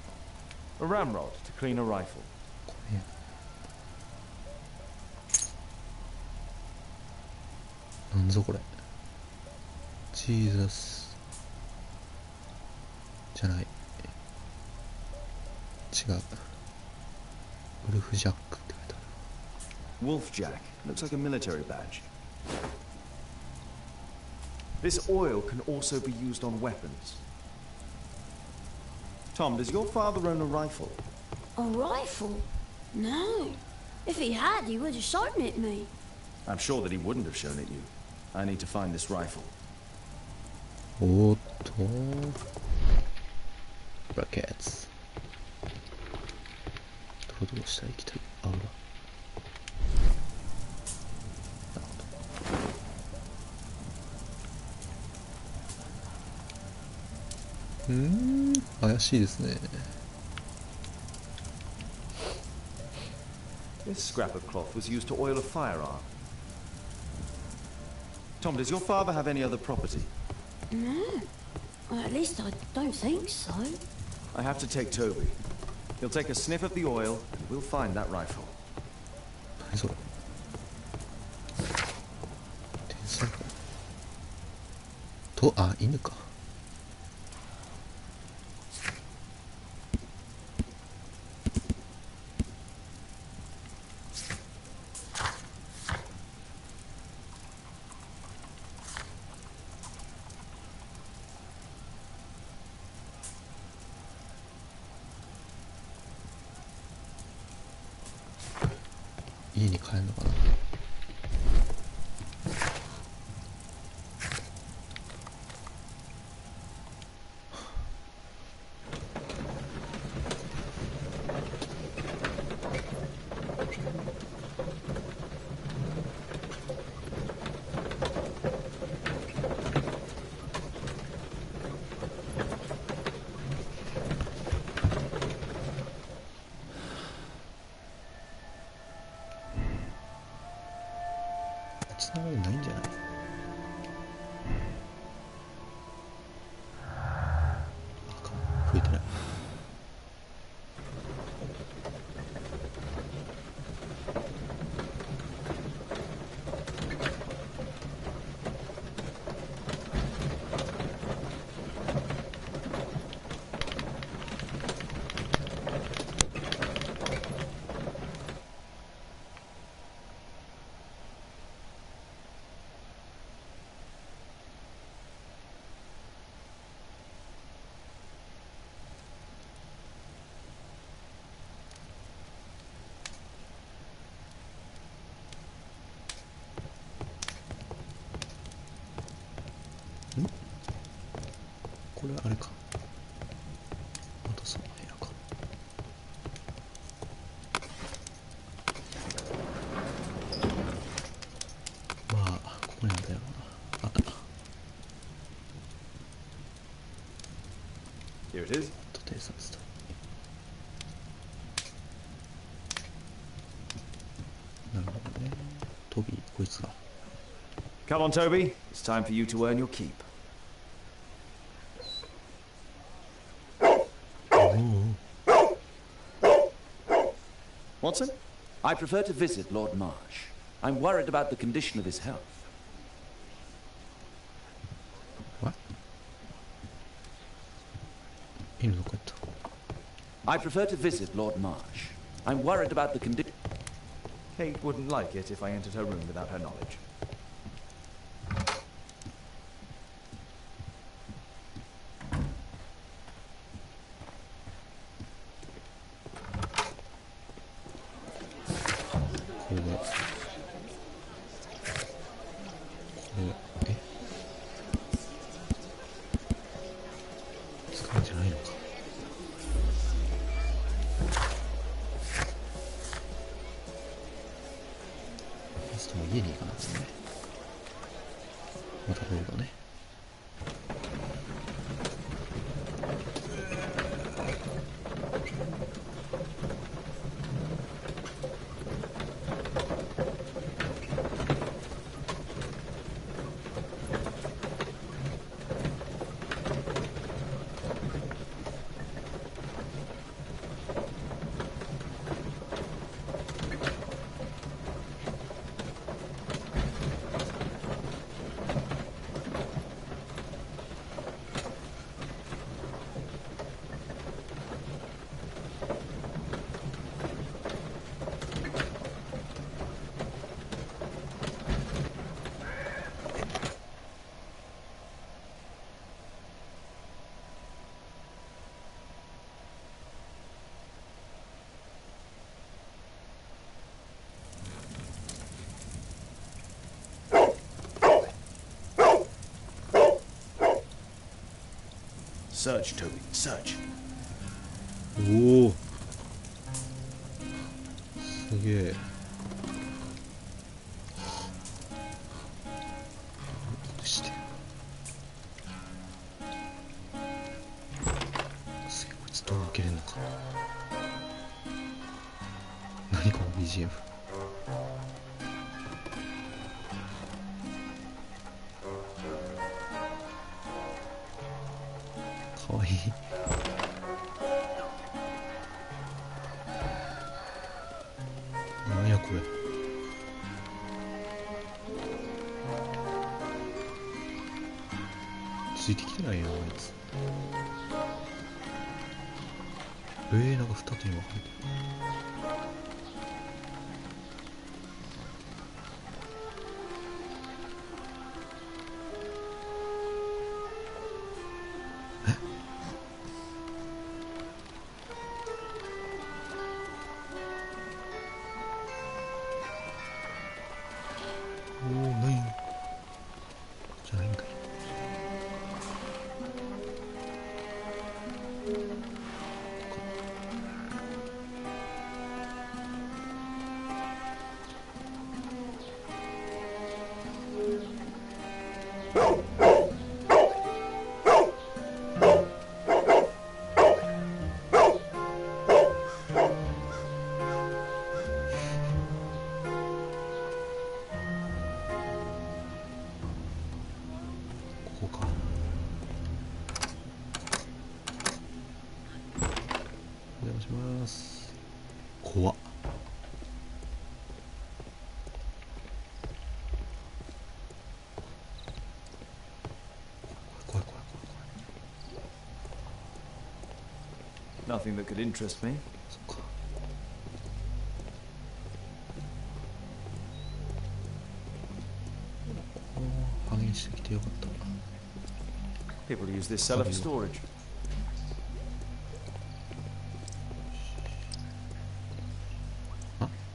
A ramrod to clean a rifle. これ。なんぞこれ。ジーザス。じゃない。違う。ウルフジャックって書いてある。 Wolfjack. Looks like a military badge. This oil can also be used on weapons. Tom, does your father own a rifle? A rifle? No. If he had, he would have shown it me. I'm sure that he wouldn't have shown it you. I need to find this rifle. おーっとラケッツどうしたら行きたいあほら怪しいですね This scrap of cloth was used to oil a firearm. Tom, does your father have any other property? No. Well, at least I don't think so. I have to take Toby. He'll take a sniff of the oil, and we'll find that rifle. 何それ天才かとあ犬か家に帰るのかなつながりないんじゃないあかん増えてないこれあれかまたその部屋かまあここにあったやろうなあった Here it is. 偵察となるほどねトビーこいつが Come on, Toby. It's time for you to earn your keep. Watson? I prefer to visit Lord Marsh. I'm worried about the condition of his health. What? 犬どこ行った I prefer to visit Lord Marsh. I'm worried about the condition. Kate wouldn't like it if I entered her room without her knowledge. Search, Toby, search. おお、すげえ。してすげえ、こいつどう受けれんのか。何この BGM。かわいい。なんやこれ。ついてきてないやん、あいつ。なんか二手に分かれてる。おお、何じゃないんかい。ここか。お邪魔します。怖っ。怖い怖い怖い怖い怖い。 Nothing that could interest me. そっか。おお、反映してきてよかった。 People use this cellar for storage.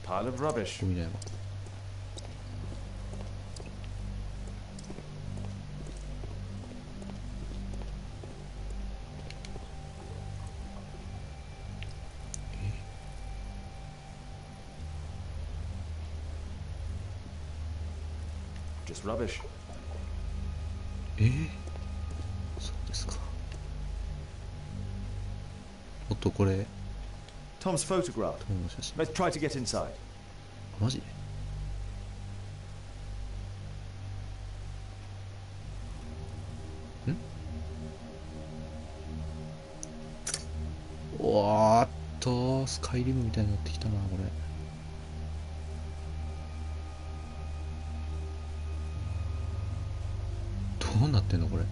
Pile of rubbish. ゴミだよ。Just rubbish. そうですか。おっと、これ Tom's photograph. トムの写真。 Let's try to get inside. マジで。おーっと、スカイリムみたいになってきたな、これ。どうなってんのこれ。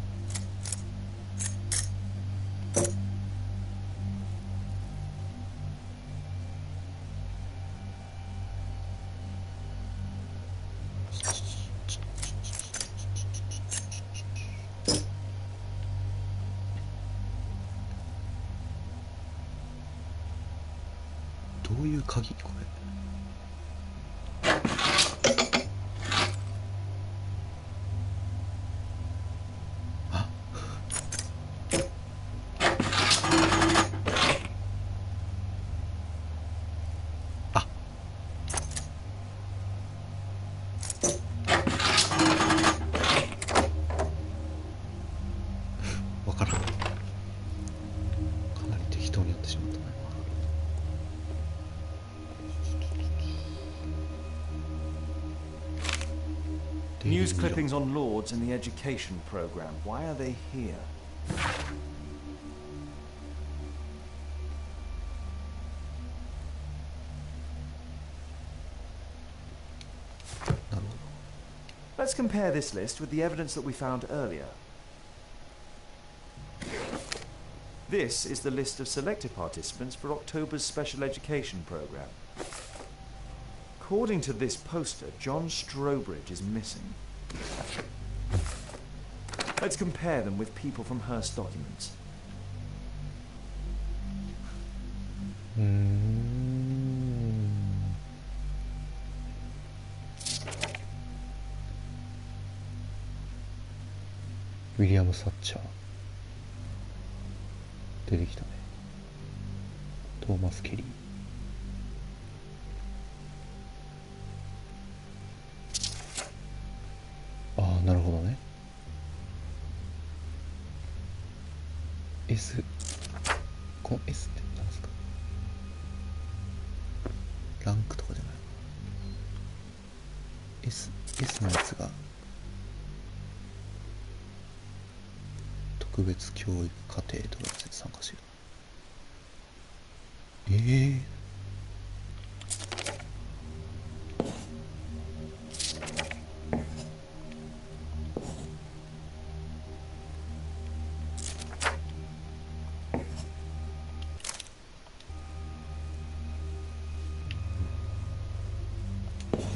どういう鍵これ。わからん。かなり適当にやってしまったな。 News clippings on Lords in the education program. Why are they here? Let's compare this list with the evidence that we found earlier. This is the list of selected participants for October's special education program. According to this poster, John Strobridge is missing. Let's compare them with people from Hearst documents. William Thatcher. 出てきたね。トーマス・ケリー。ああ、なるほどね。S、この S って何ですか？ランクとかじゃない。S のやつが特別教育課程とかで参加してる。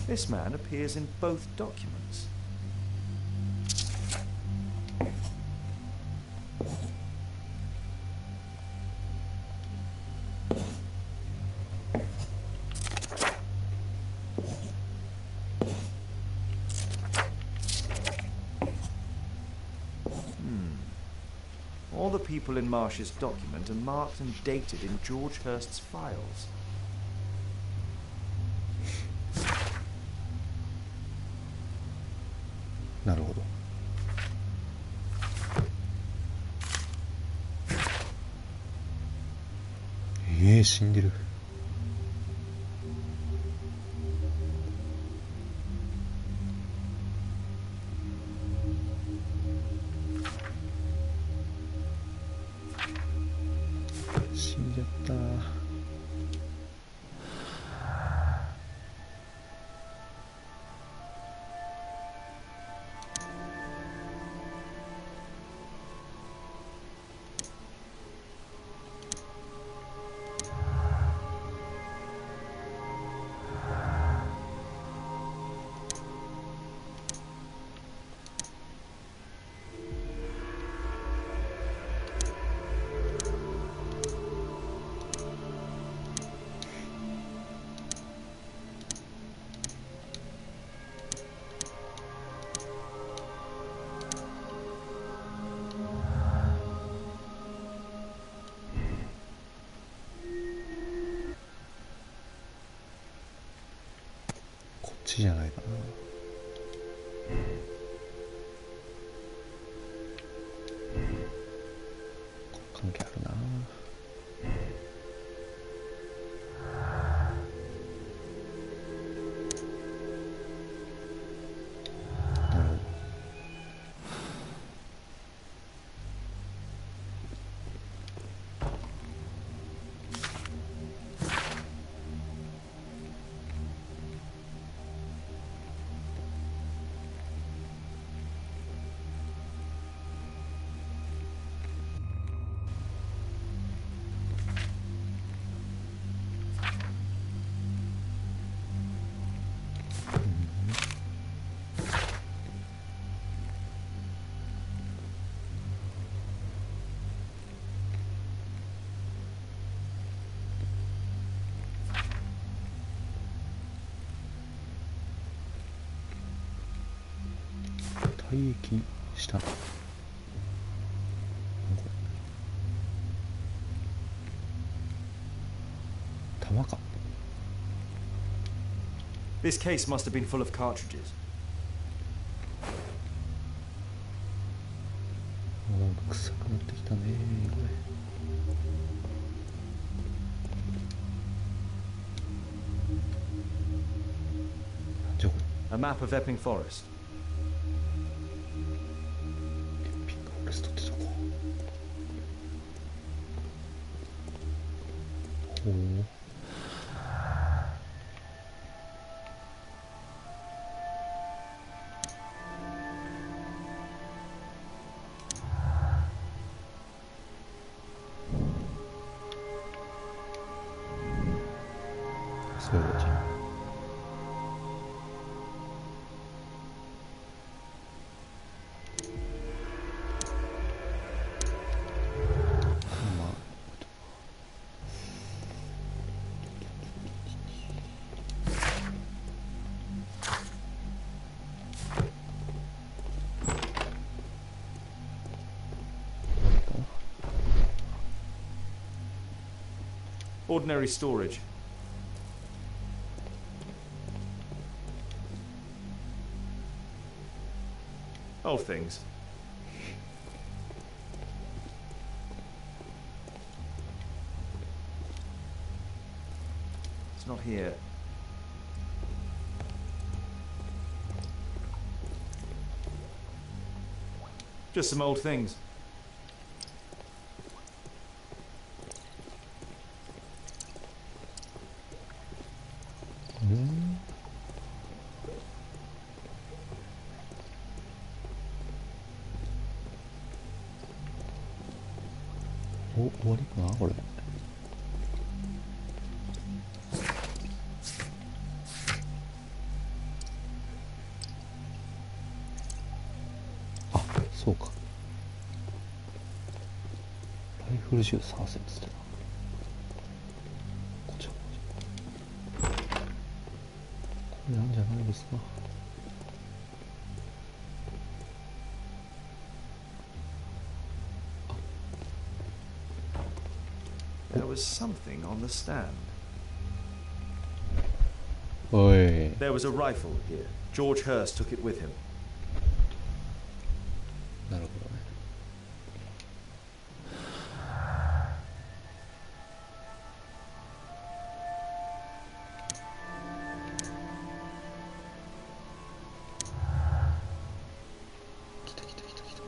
This man appears in both documents. All the people in Marsh's document are marked and dated in George Hurst's files. なるほど。死んでる。死んじゃった。こっちじゃないかな。関係あるな。退役した。弾か。This case must have been full of cartridges. なんか臭くなってきたねこれ。じゃあこれ。A map of Epping Forest. ピンクフォレストってとこ。ほう。そういうこと。Ordinary storage. Old things. It's not here. Just some old things.お、終わりかなこれ。あ、そうか。ライフル銃3戦つってな。こちら。これなんじゃないですか。There was something on the stand. Oi. There was a rifle here. George Hurst took it with him. なるほどね。来た来た来た来た。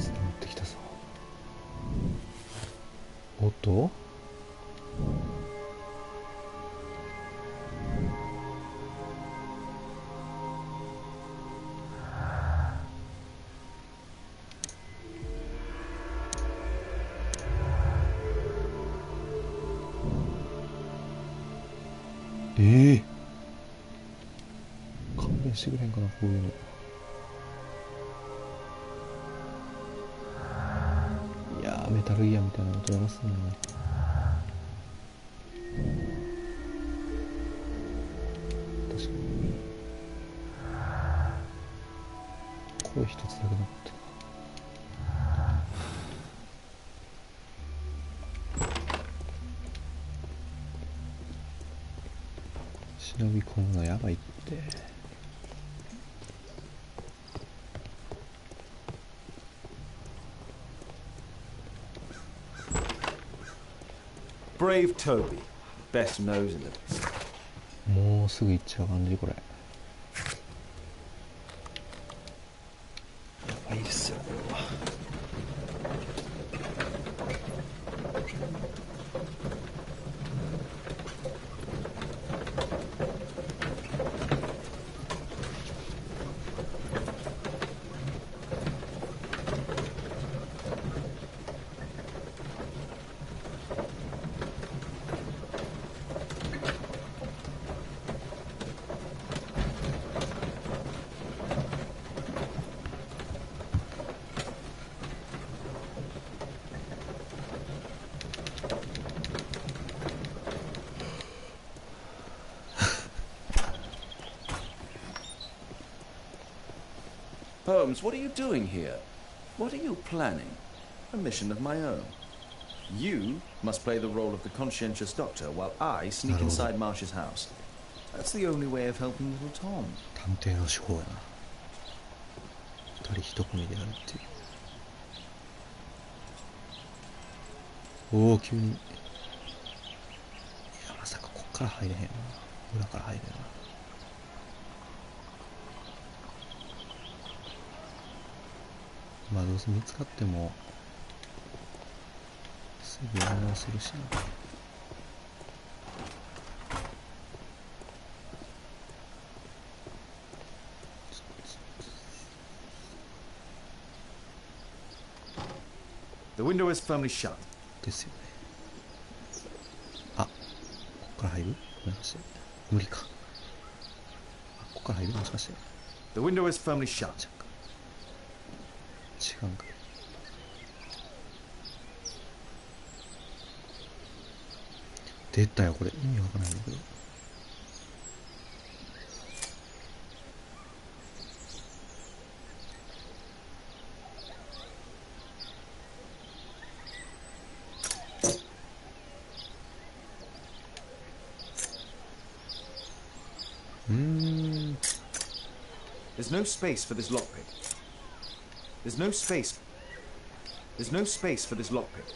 持ってきたぞ。おっと勘弁してくれんかな、こういうの。いやー、メタルギアみたいなの取れますね。確かにこれ一つだけ残ってる。忍び込むのやばいって。Brave Toby. Best nose in it. もうすぐ行っちゃう感じこれ。やばいですよ。Holmes, what are you doing here? What are you planning? A mission of my own. You must play the role of the conscientious doctor while I sneak inside Marsh's house. That's the only way of helping little Tom. 探偵の手法やな。二人一組でやるっていう。おお、急に。いや、まさかこっから入れへんな。裏から入れへんな。まあどうせ見つかってもすぐやり直せるしな。The window is firmly shut. ですよね。あ、こっから入る？もしかして無理か。あ、こっから入る？もしかして。The window is firmly shut. 違うんか。出たよこれ、意味わからないんだけど。There's no space for this lockpick. There's no space. There's no space for this lockpick.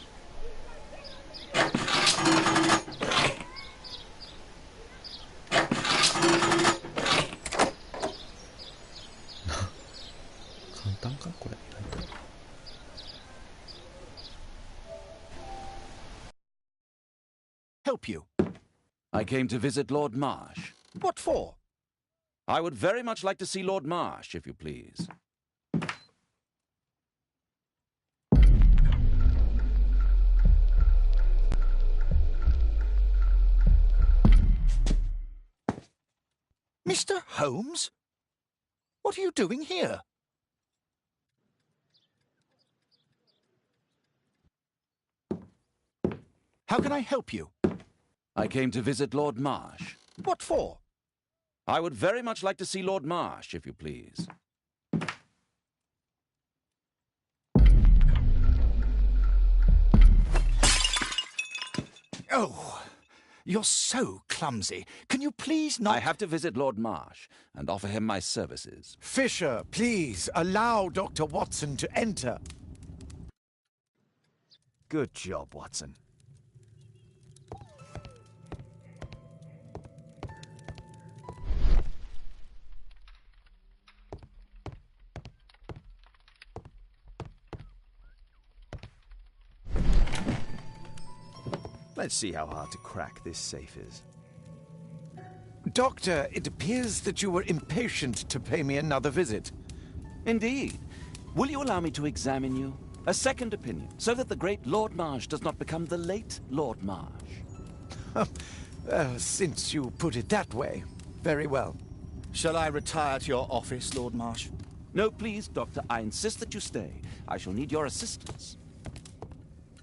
Help you. I came to visit Lord Marsh. What for? I would very much like to see Lord Marsh, if you please. Mr. Holmes? What are you doing here? How can I help you? I came to visit Lord Marsh. What for? I would very much like to see Lord Marsh, if you please. Oh, you're so clumsy. Can you please not... I have to visit Lord Marsh and offer him my services. Fisher, please, allow Dr. Watson to enter. Good job, Watson. Let's see how hard to crack this safe is. Doctor, it appears that you were impatient to pay me another visit. Indeed. Will you allow me to examine you? A second opinion, so that the great Lord Marsh does not become the late Lord Marsh. Since you put it that way, very well. Shall I retire to your office, Lord Marsh? No, please, Doctor. I insist that you stay. I shall need your assistance.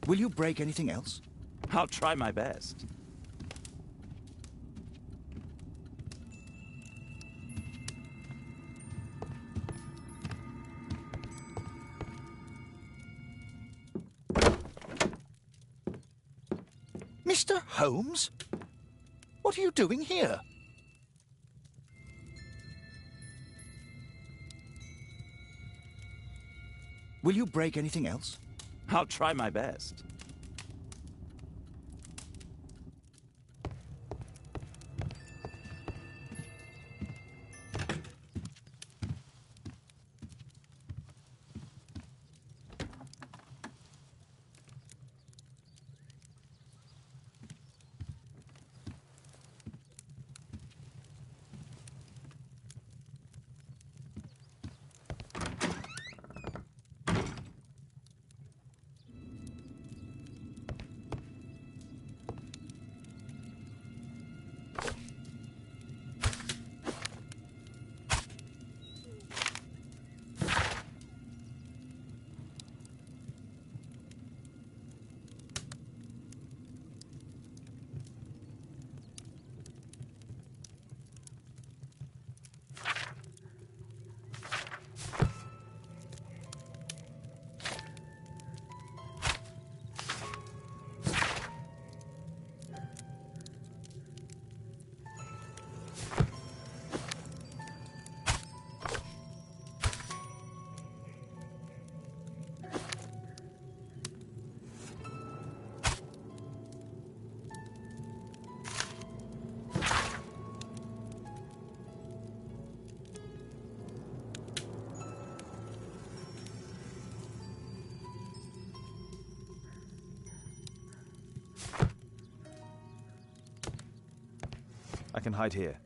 Will you break anything else? I'll try my best. Mr. Holmes? What are you doing here? Will you break anything else? I'll try my best. I can hide here.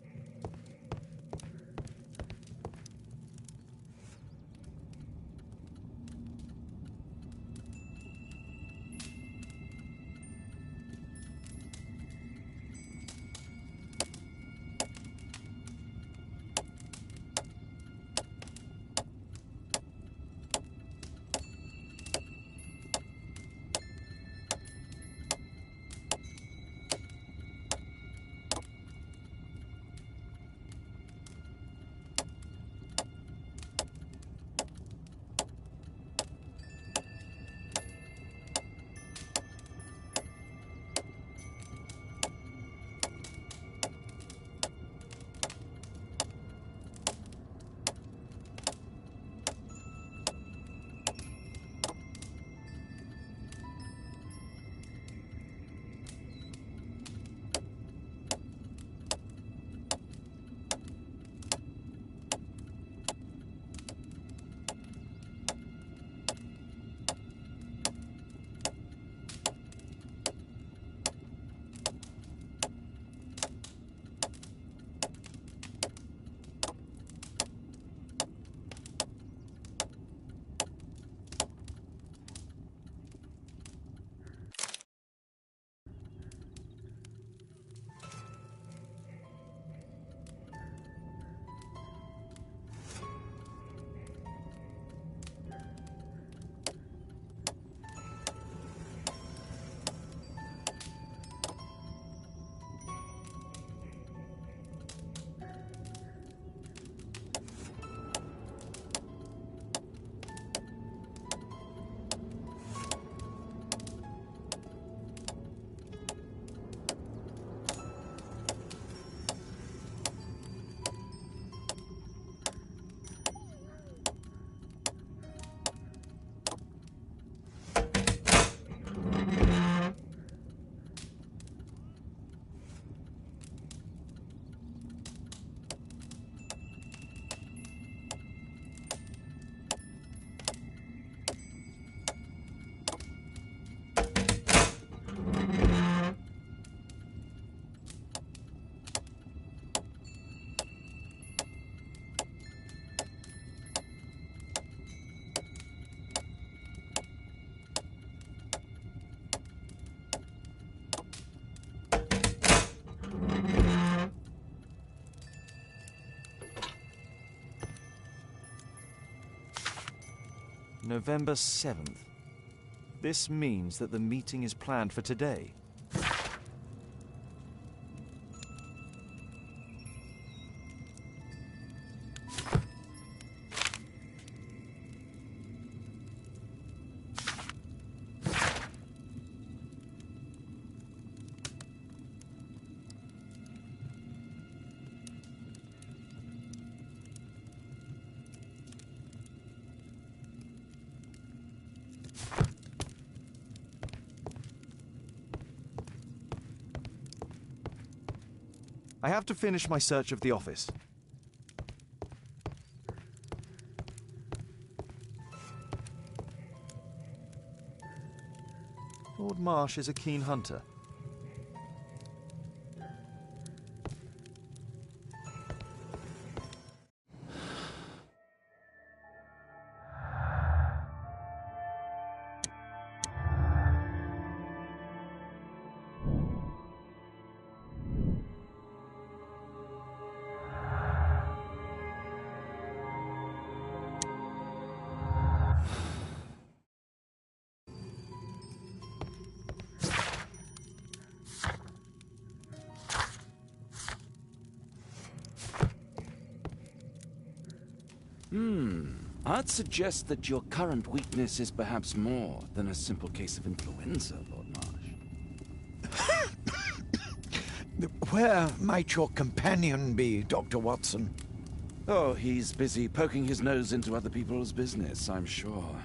November 7th. This means that the meeting is planned for today. I have to finish my search of the office. Lord Marsh is a keen hunter. I'd suggest that your current weakness is perhaps more than a simple case of influenza, Lord Marsh. Where might your companion be, Dr. Watson? Oh, he's busy poking his nose into other people's business, I'm sure.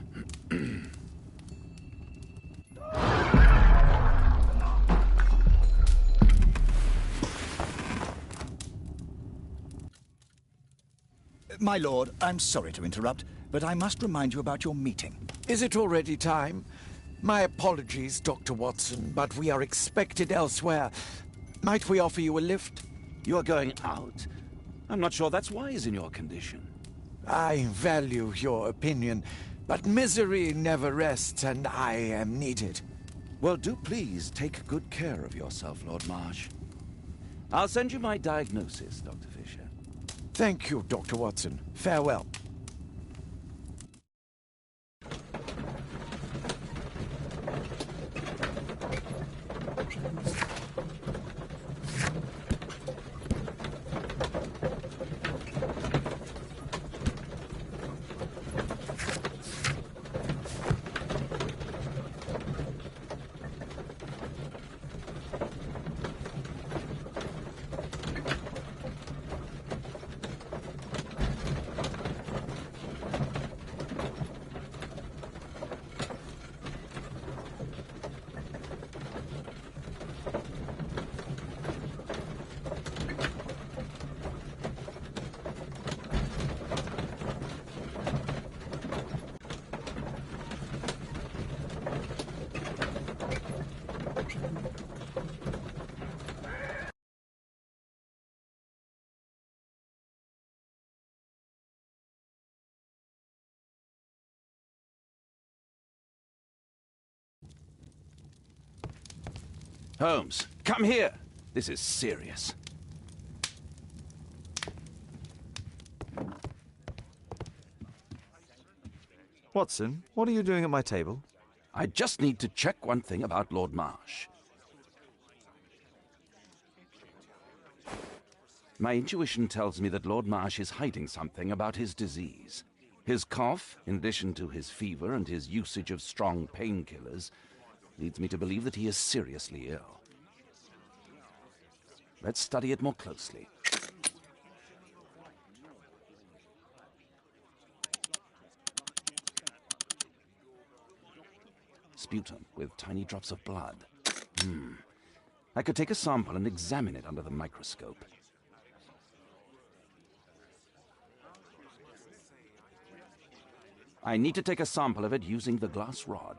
My lord, I'm sorry to interrupt, but I must remind you about your meeting. Is it already time? My apologies, Dr. Watson, but we are expected elsewhere. Might we offer you a lift? You're going out? I'm not sure that's wise in your condition. I value your opinion, but misery never rests, and I am needed. Well, do please take good care of yourself, Lord Marsh. I'll send you my diagnosis, Dr. Fisher. Thank you, Dr. Watson. Farewell. Holmes, come here. This is serious. Watson, what are you doing at my table? I just need to check one thing about Lord Marsh. My intuition tells me that Lord Marsh is hiding something about his disease. His cough, in addition to his fever and his usage of strong painkillers, leads me to believe that he is seriously ill. Let's study it more closely. Sputum with tiny drops of blood. I could take a sample and examine it under the microscope. I need to take a sample of it using the glass rod.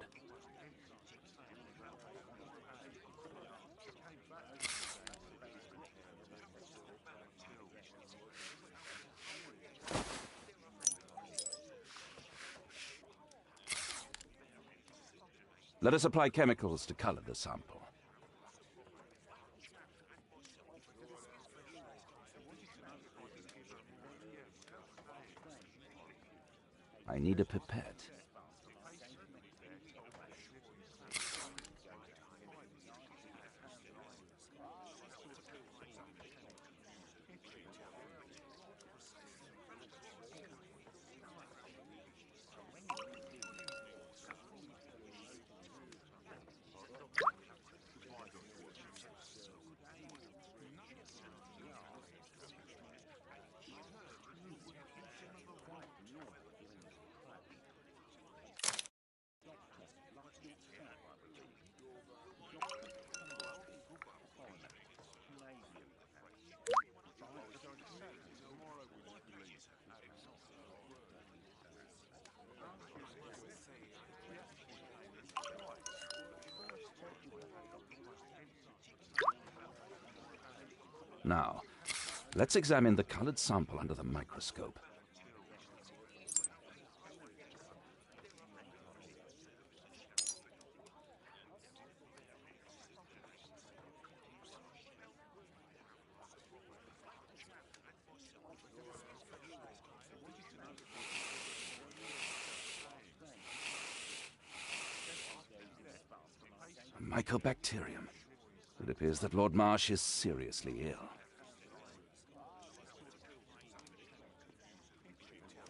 Let us apply chemicals to color the sample. I need a pipette. Now, let's examine the colored sample under the microscope. Mycobacterium. It appears that Lord Marsh is seriously ill.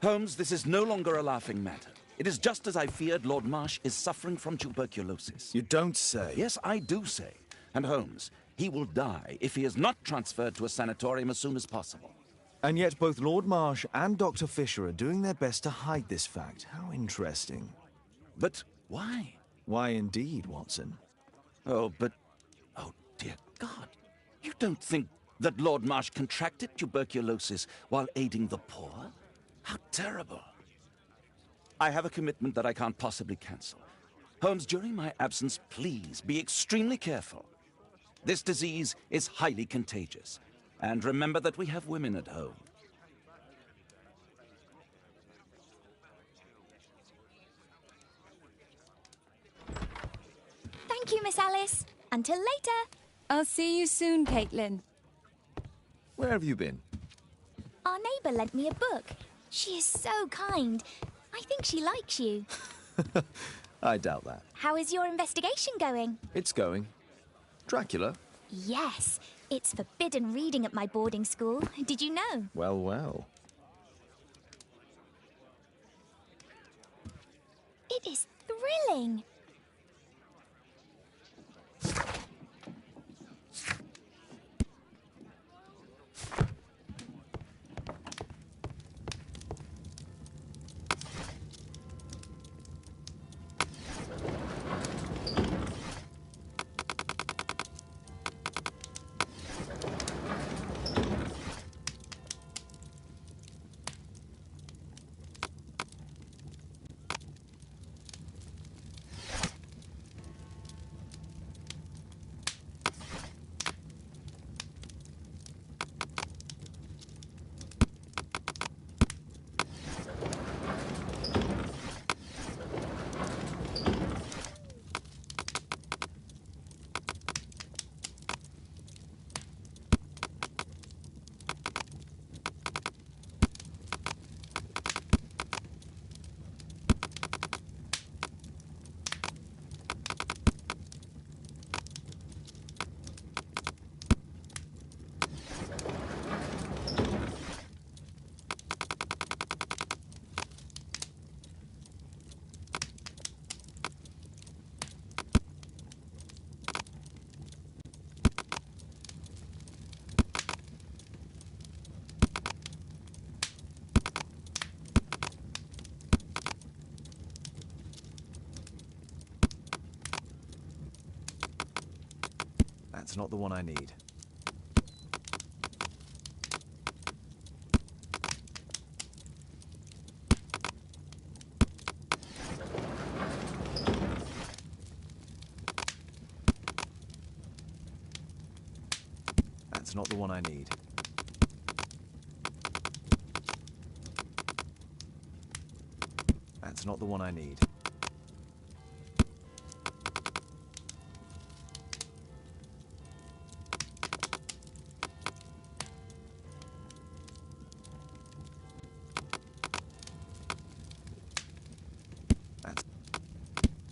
Holmes, this is no longer a laughing matter. It is just as I feared. Lord Marsh is suffering from tuberculosis. You don't say. Yes, I do say. And Holmes, he will die if he is not transferred to a sanatorium as soon as possible. And yet both Lord Marsh and Dr. Fisher are doing their best to hide this fact. How interesting. But why? Why indeed, Watson? Oh, dear God. You don't think that Lord Marsh contracted tuberculosis while aiding the poor? How terrible. I have a commitment that I can't possibly cancel. Holmes, during my absence, please be extremely careful. This disease is highly contagious. And remember that we have women at home. Thank you, Miss Alice. Until later. I'll see you soon, Caitlin. Where have you been? Our neighbour lent me a book. She is so kind. I think she likes you. I doubt that. How is your investigation going? It's going. Dracula? Yes. It's forbidden reading at my boarding school. Did you know? Well, well. It is thrilling. That's not the one I need. That's not the one I need. That's not the one I need.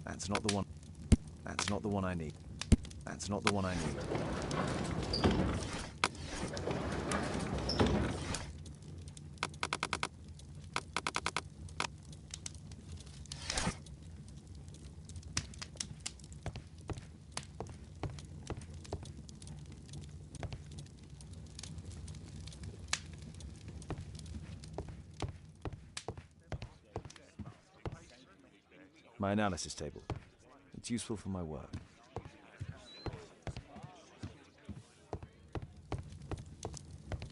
That's not the one. That's not the one I need. That's not the one I need. My analysis table. It's useful for my work.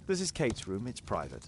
This is Kate's room. It's private.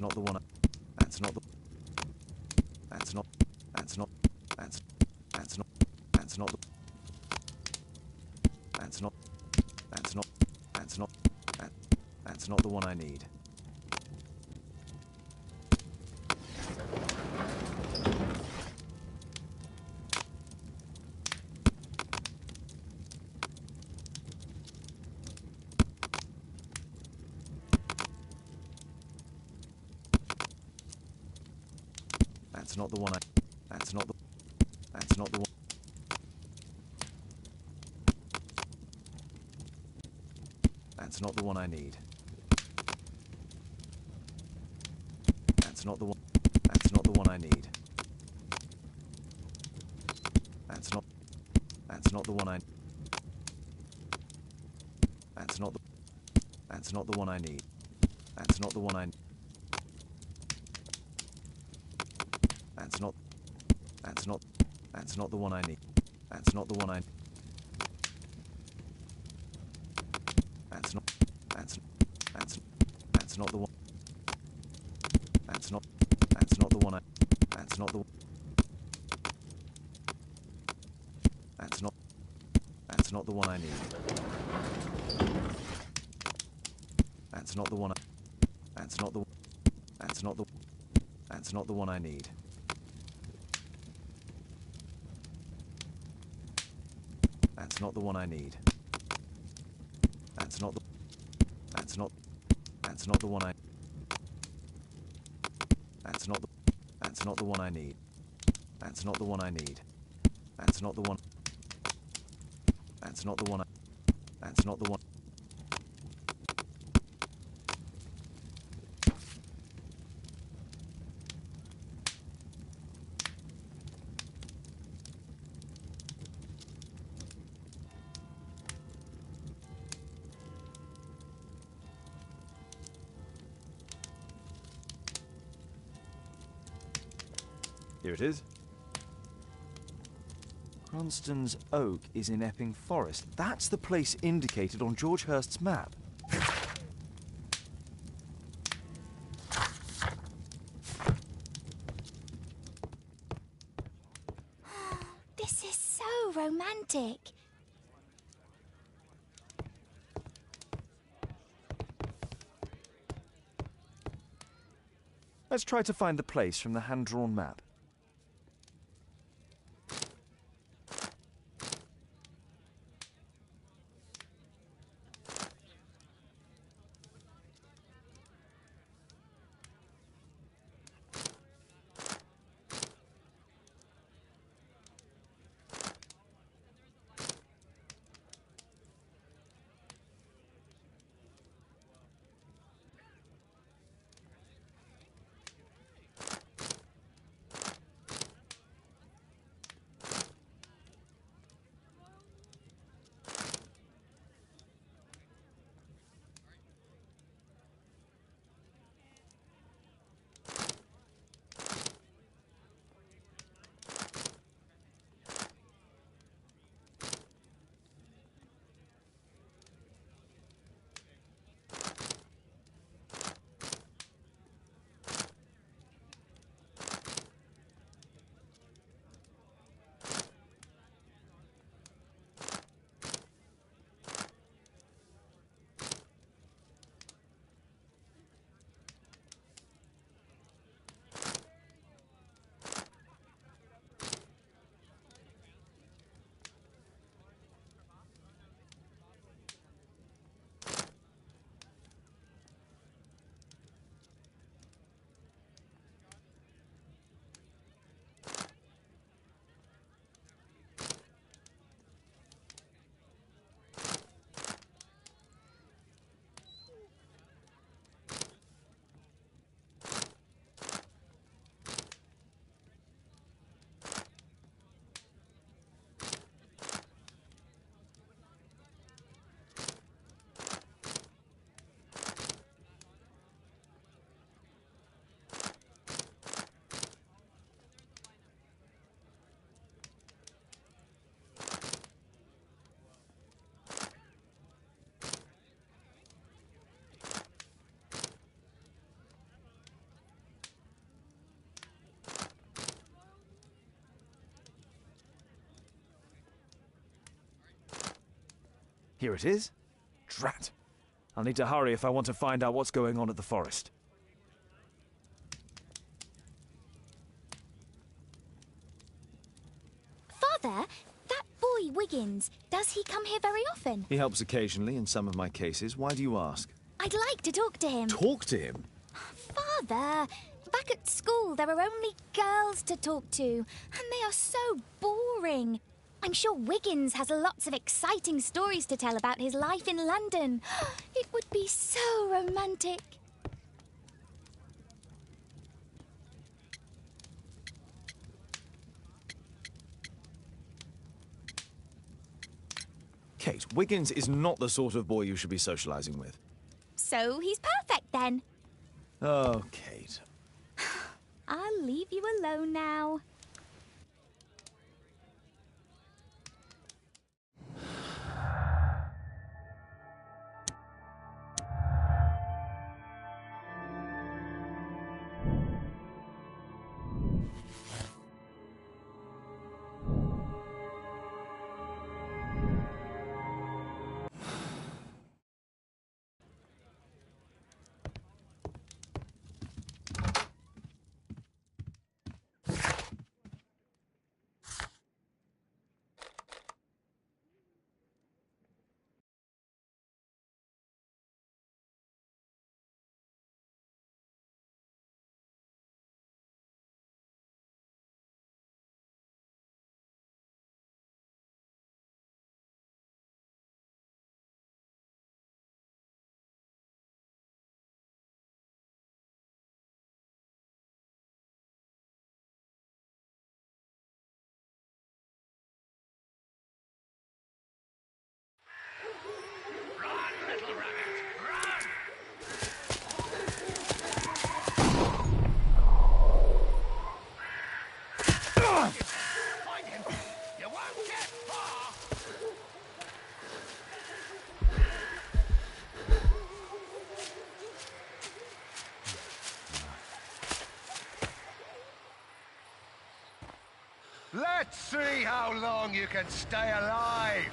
not the one. That's not the. That's not. That's not. That's not. That's not. That's not. That's not. That's not. That's not the one I need. That's not the one I. That's not the. That's not the one. That's not the one I need. That's not the one. That's not the one I need. That's not. That's not the one I. That's not the. That's not the one I need. That's not the one I. That's not. That's not. That's not the one I need. That's not the one I. That's not. That's not the one. That's not. That's not the one I. That's not the. That's not. That's not the one I need. That's not the one I. That's not the. That's not the. That's not the one I need. That's not the one I need. That's not the. That's not. That's not the one I. That's not the. That's not the one I need. That's not the one I need. That's not the one. That's not the one I. That's not the one. Here it is. Cranston's Oak is in Epping Forest. That's the place indicated on George Hurst's map. This is so romantic. Let's try to find the place from the hand-drawn map. Here it is. Drat. I'll need to hurry if I want to find out what's going on at the forest. Father, that boy Wiggins, does he come here very often? He helps occasionally in some of my cases. Why do you ask? I'd like to talk to him. Talk to him? Father, back at school there are only girls to talk to, and they are so boring. I'm sure Wiggins has lots of exciting stories to tell about his life in London. It would be so romantic. Kate, Wiggins is not the sort of boy you should be socializing with. So he's perfect then. Oh, Kate. I'll leave you alone now. Let's see how long you can stay alive!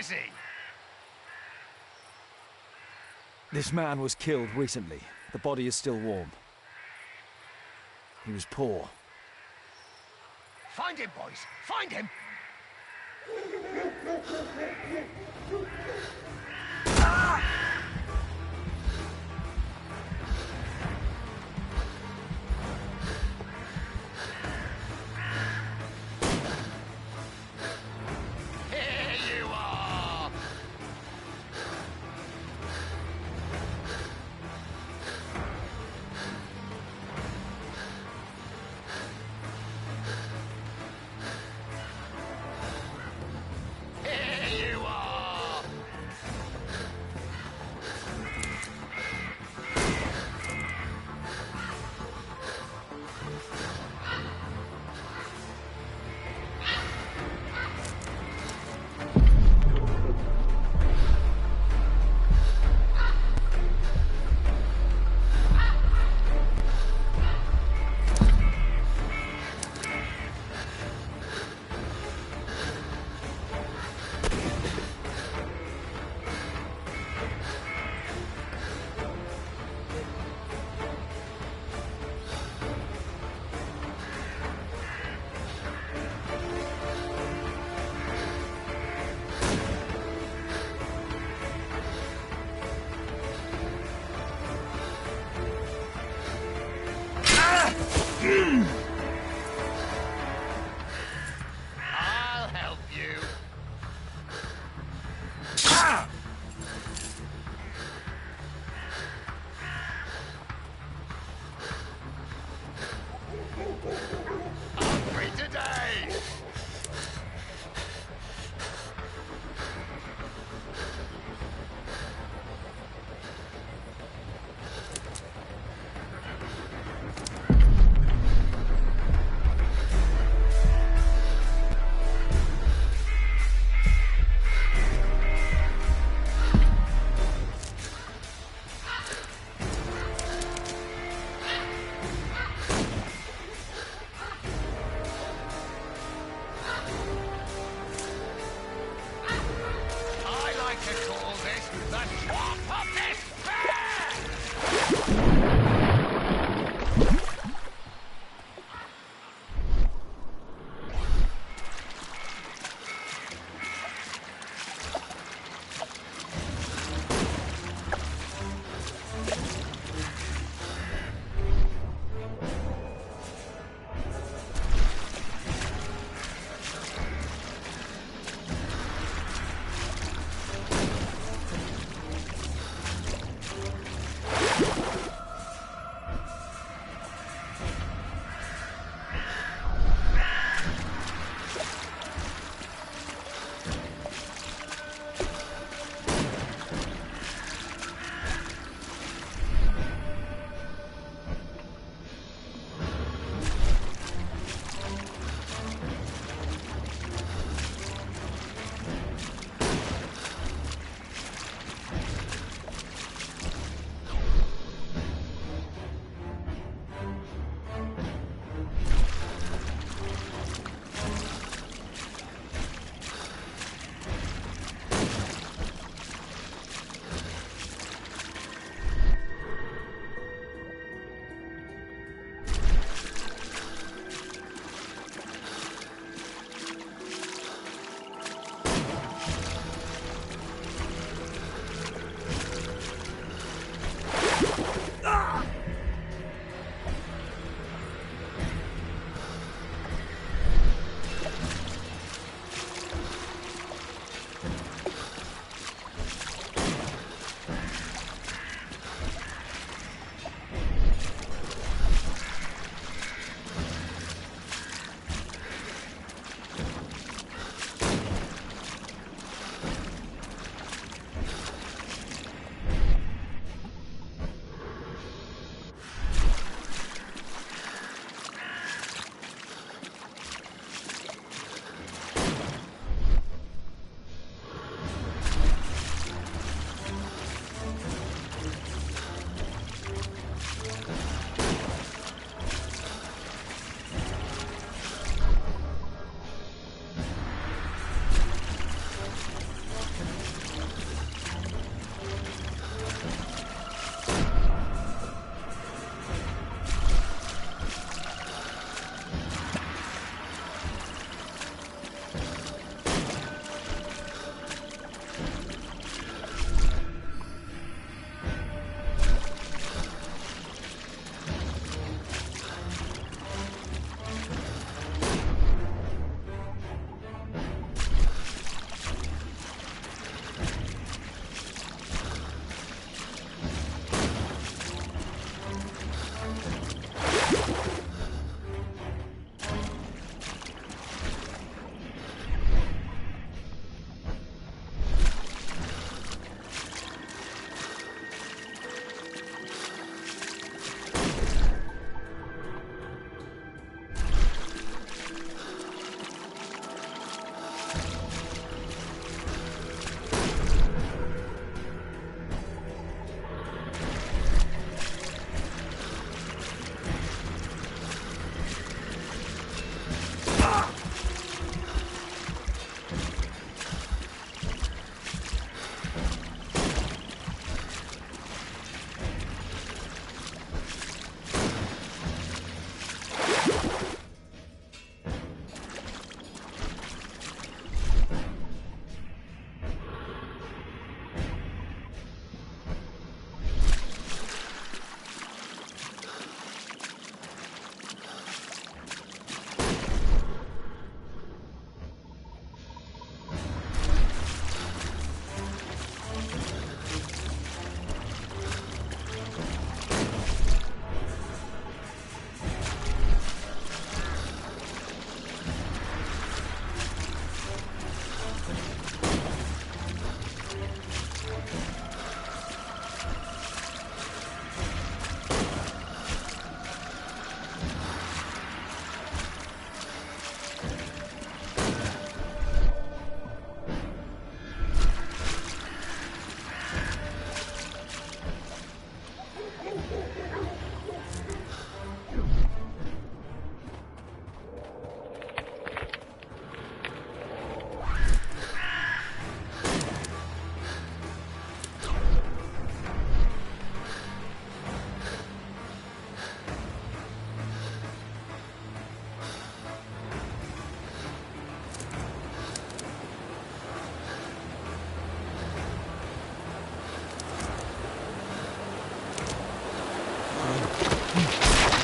is he? This man was killed recently. The body is still warm. He was poor. Find him, boys! Find him! Here you are! Here you are! I'll help you. I'm free today. I like to call this the Swamp of Despair!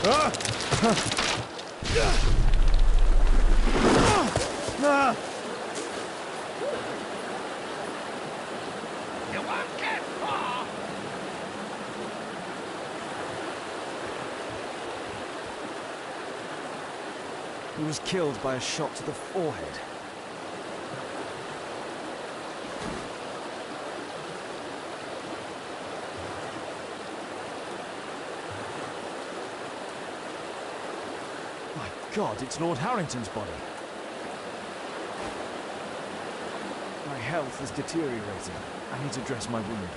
You won't get far! He was killed by a shot to the forehead. My God, it's Lord Harrington's body. My health is deteriorating. I need to dress my wound.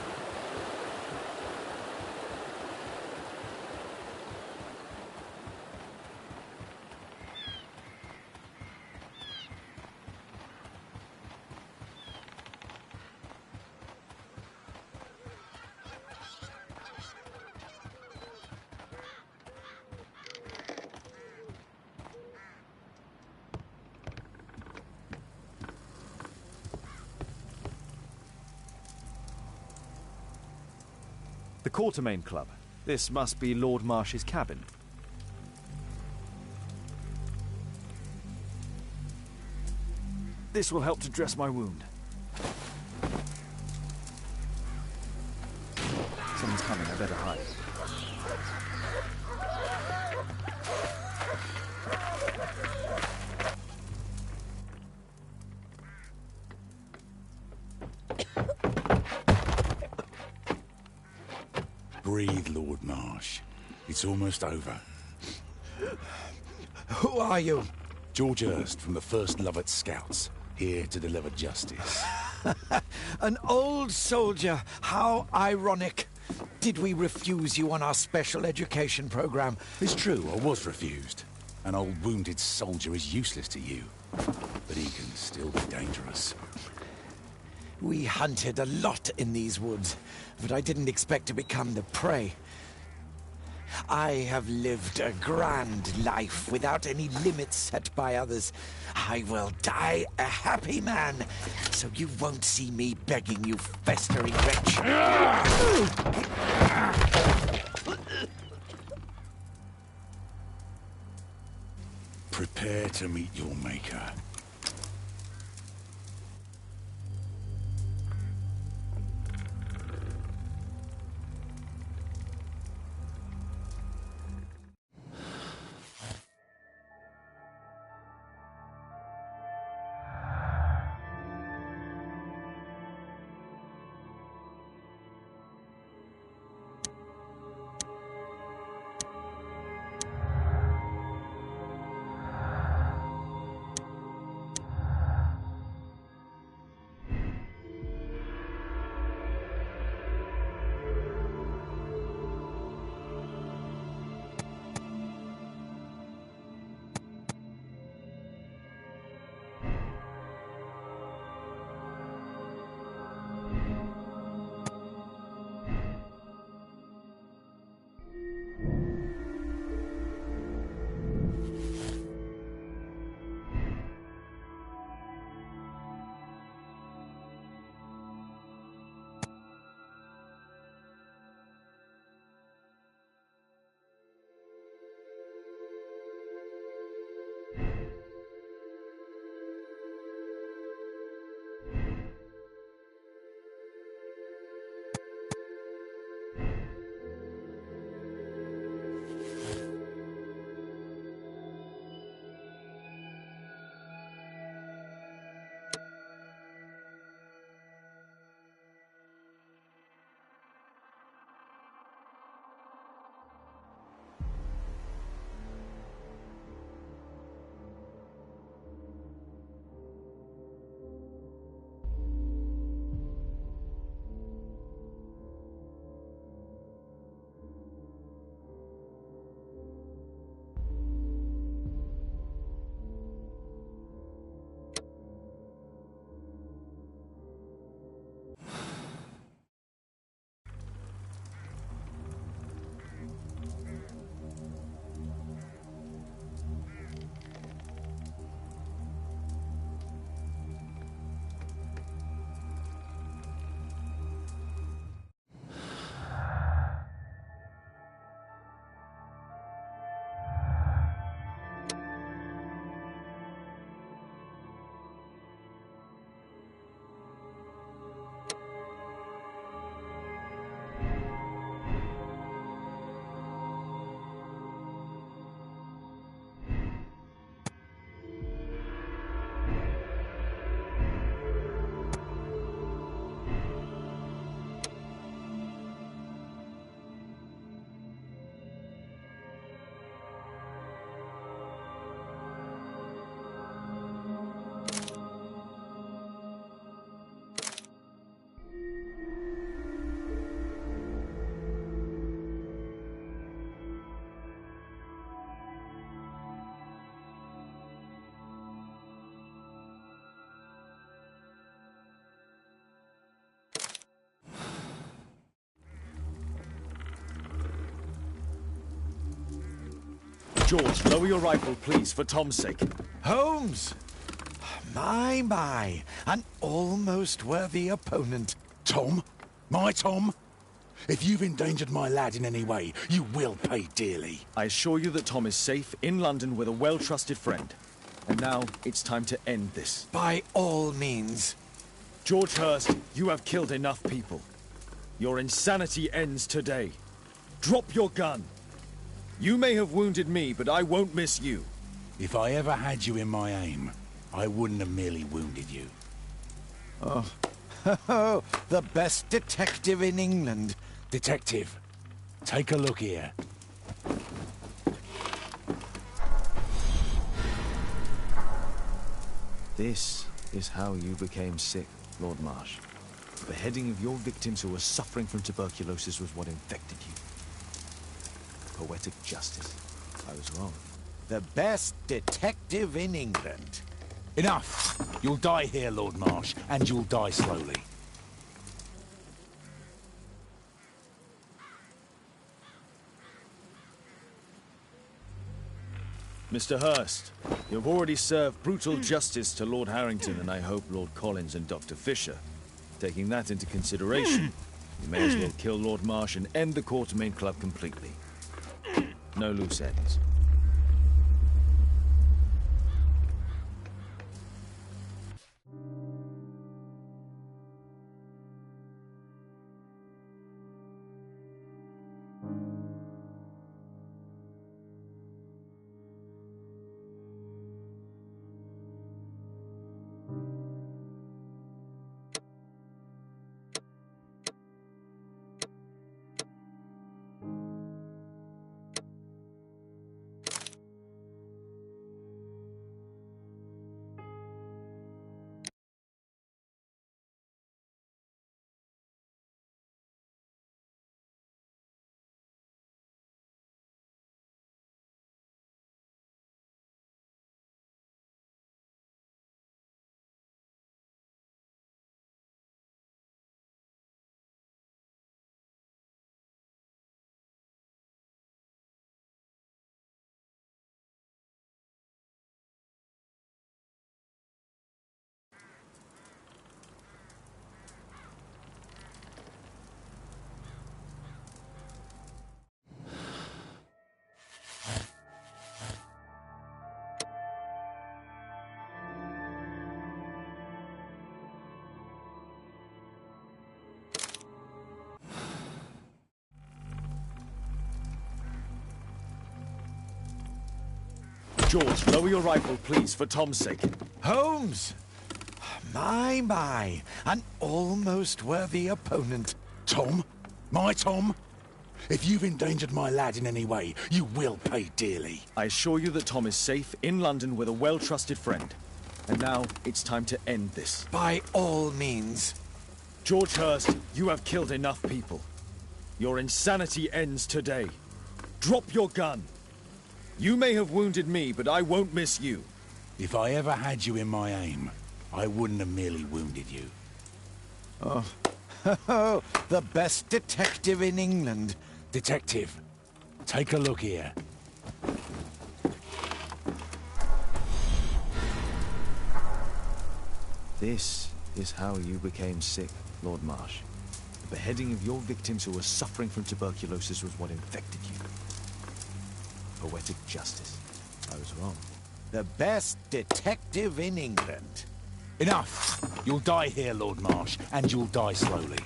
The Quartermain Club. This must be Lord Marsh's cabin. This will help to dress my wound. Someone's coming, I better hide. Breathe, Lord Marsh. It's almost over. Who are you? George Hurst from the 1st Lovat Scouts, here to deliver justice. An old soldier. How ironic. Did we refuse you on our special education program? It's true, I was refused. An old wounded soldier is useless to you, but he can still be dangerous. We hunted a lot in these woods, but I didn't expect to become the prey. I have lived a grand life without any limits set by others. I will die a happy man, so you won't see me begging you, festering wretch. Prepare to meet your maker. George, lower your rifle, please, for Tom's sake. Holmes! My, an almost worthy opponent. Tom? My Tom? If you've endangered my lad in any way, you will pay dearly. I assure you that Tom is safe in London with a well-trusted friend. And now it's time to end this. By all means. George Hurst, you have killed enough people. Your insanity ends today. Drop your gun. You may have wounded me, but I won't miss you. If I ever had you in my aim, I wouldn't have merely wounded you. Oh, the best detective in England. Detective, take a look here. This is how you became sick, Lord Marsh. The beheading of your victims who were suffering from tuberculosis was what infected you. Poetic justice. I was wrong. The best detective in England. Enough! You'll die here, Lord Marsh, and you'll die slowly. Mr. Hurst, you've already served brutal justice to Lord Harrington and I hope Lord Collins and Dr. Fisher. Taking that into consideration, you may as well kill Lord Marsh and end the Quartermain Club completely. No loose ends. George, lower your rifle, please, for Tom's sake. Holmes! My, an almost worthy opponent. Tom? My Tom? If you've endangered my lad in any way, you will pay dearly. I assure you that Tom is safe in London with a well-trusted friend. And now it's time to end this. By all means. George Hurst, you have killed enough people. Your insanity ends today. Drop your gun. You may have wounded me, but I won't miss you. If I ever had you in my aim, I wouldn't have merely wounded you. Oh, the best detective in England. Detective, take a look here. This is how you became sick, Lord Marsh. The beheading of your victims who were suffering from tuberculosis was what infected you. Poetic justice. I was wrong. The best detective in England. Enough! You'll die here, Lord Marsh, and you'll die slowly.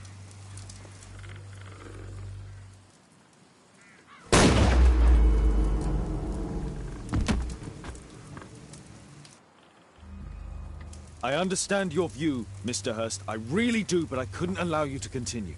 I understand your view, Mr. Hurst. I really do, but I couldn't allow you to continue.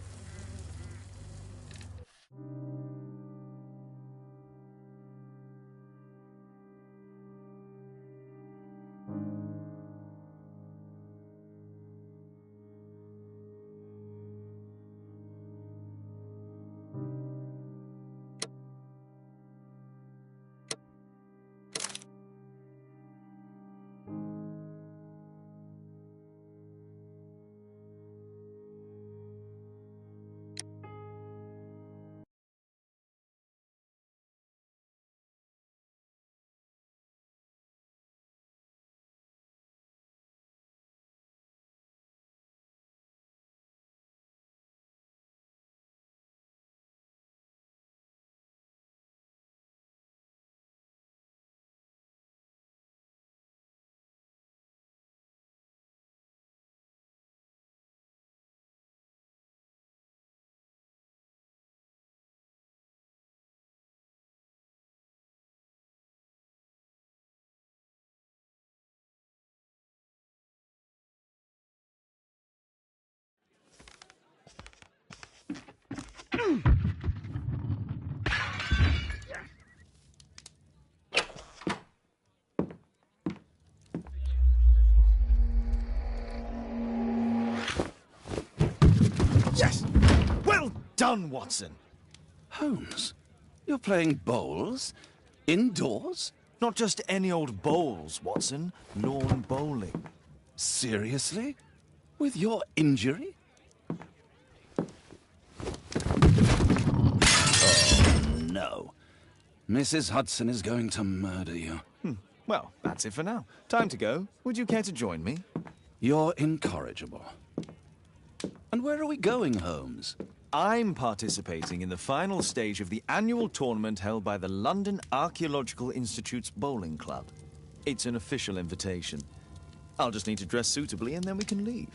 done, Watson. Holmes, you're playing bowls? Indoors? Not just any old bowls, Watson. Lawn bowling. Seriously? With your injury? Oh, no. Mrs. Hudson is going to murder you. Well, that's it for now. Time to go. Would you care to join me? You're incorrigible. And where are we going, Holmes? I'm participating in the final stage of the annual tournament held by the London Archaeological Institute's bowling club. It's an official invitation. I'll just need to dress suitably and then we can leave.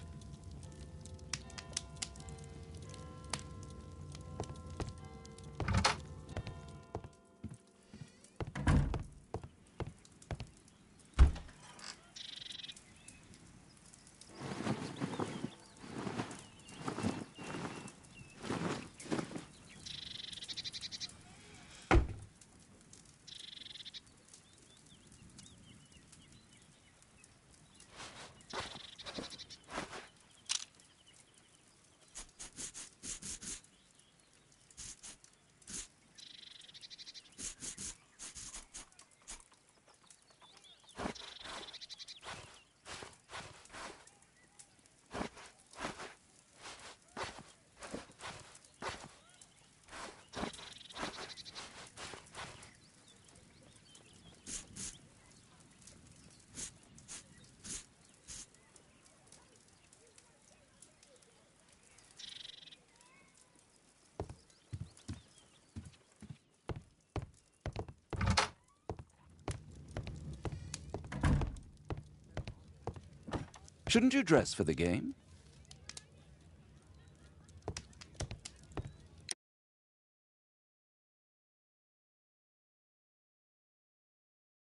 Shouldn't you dress for the game?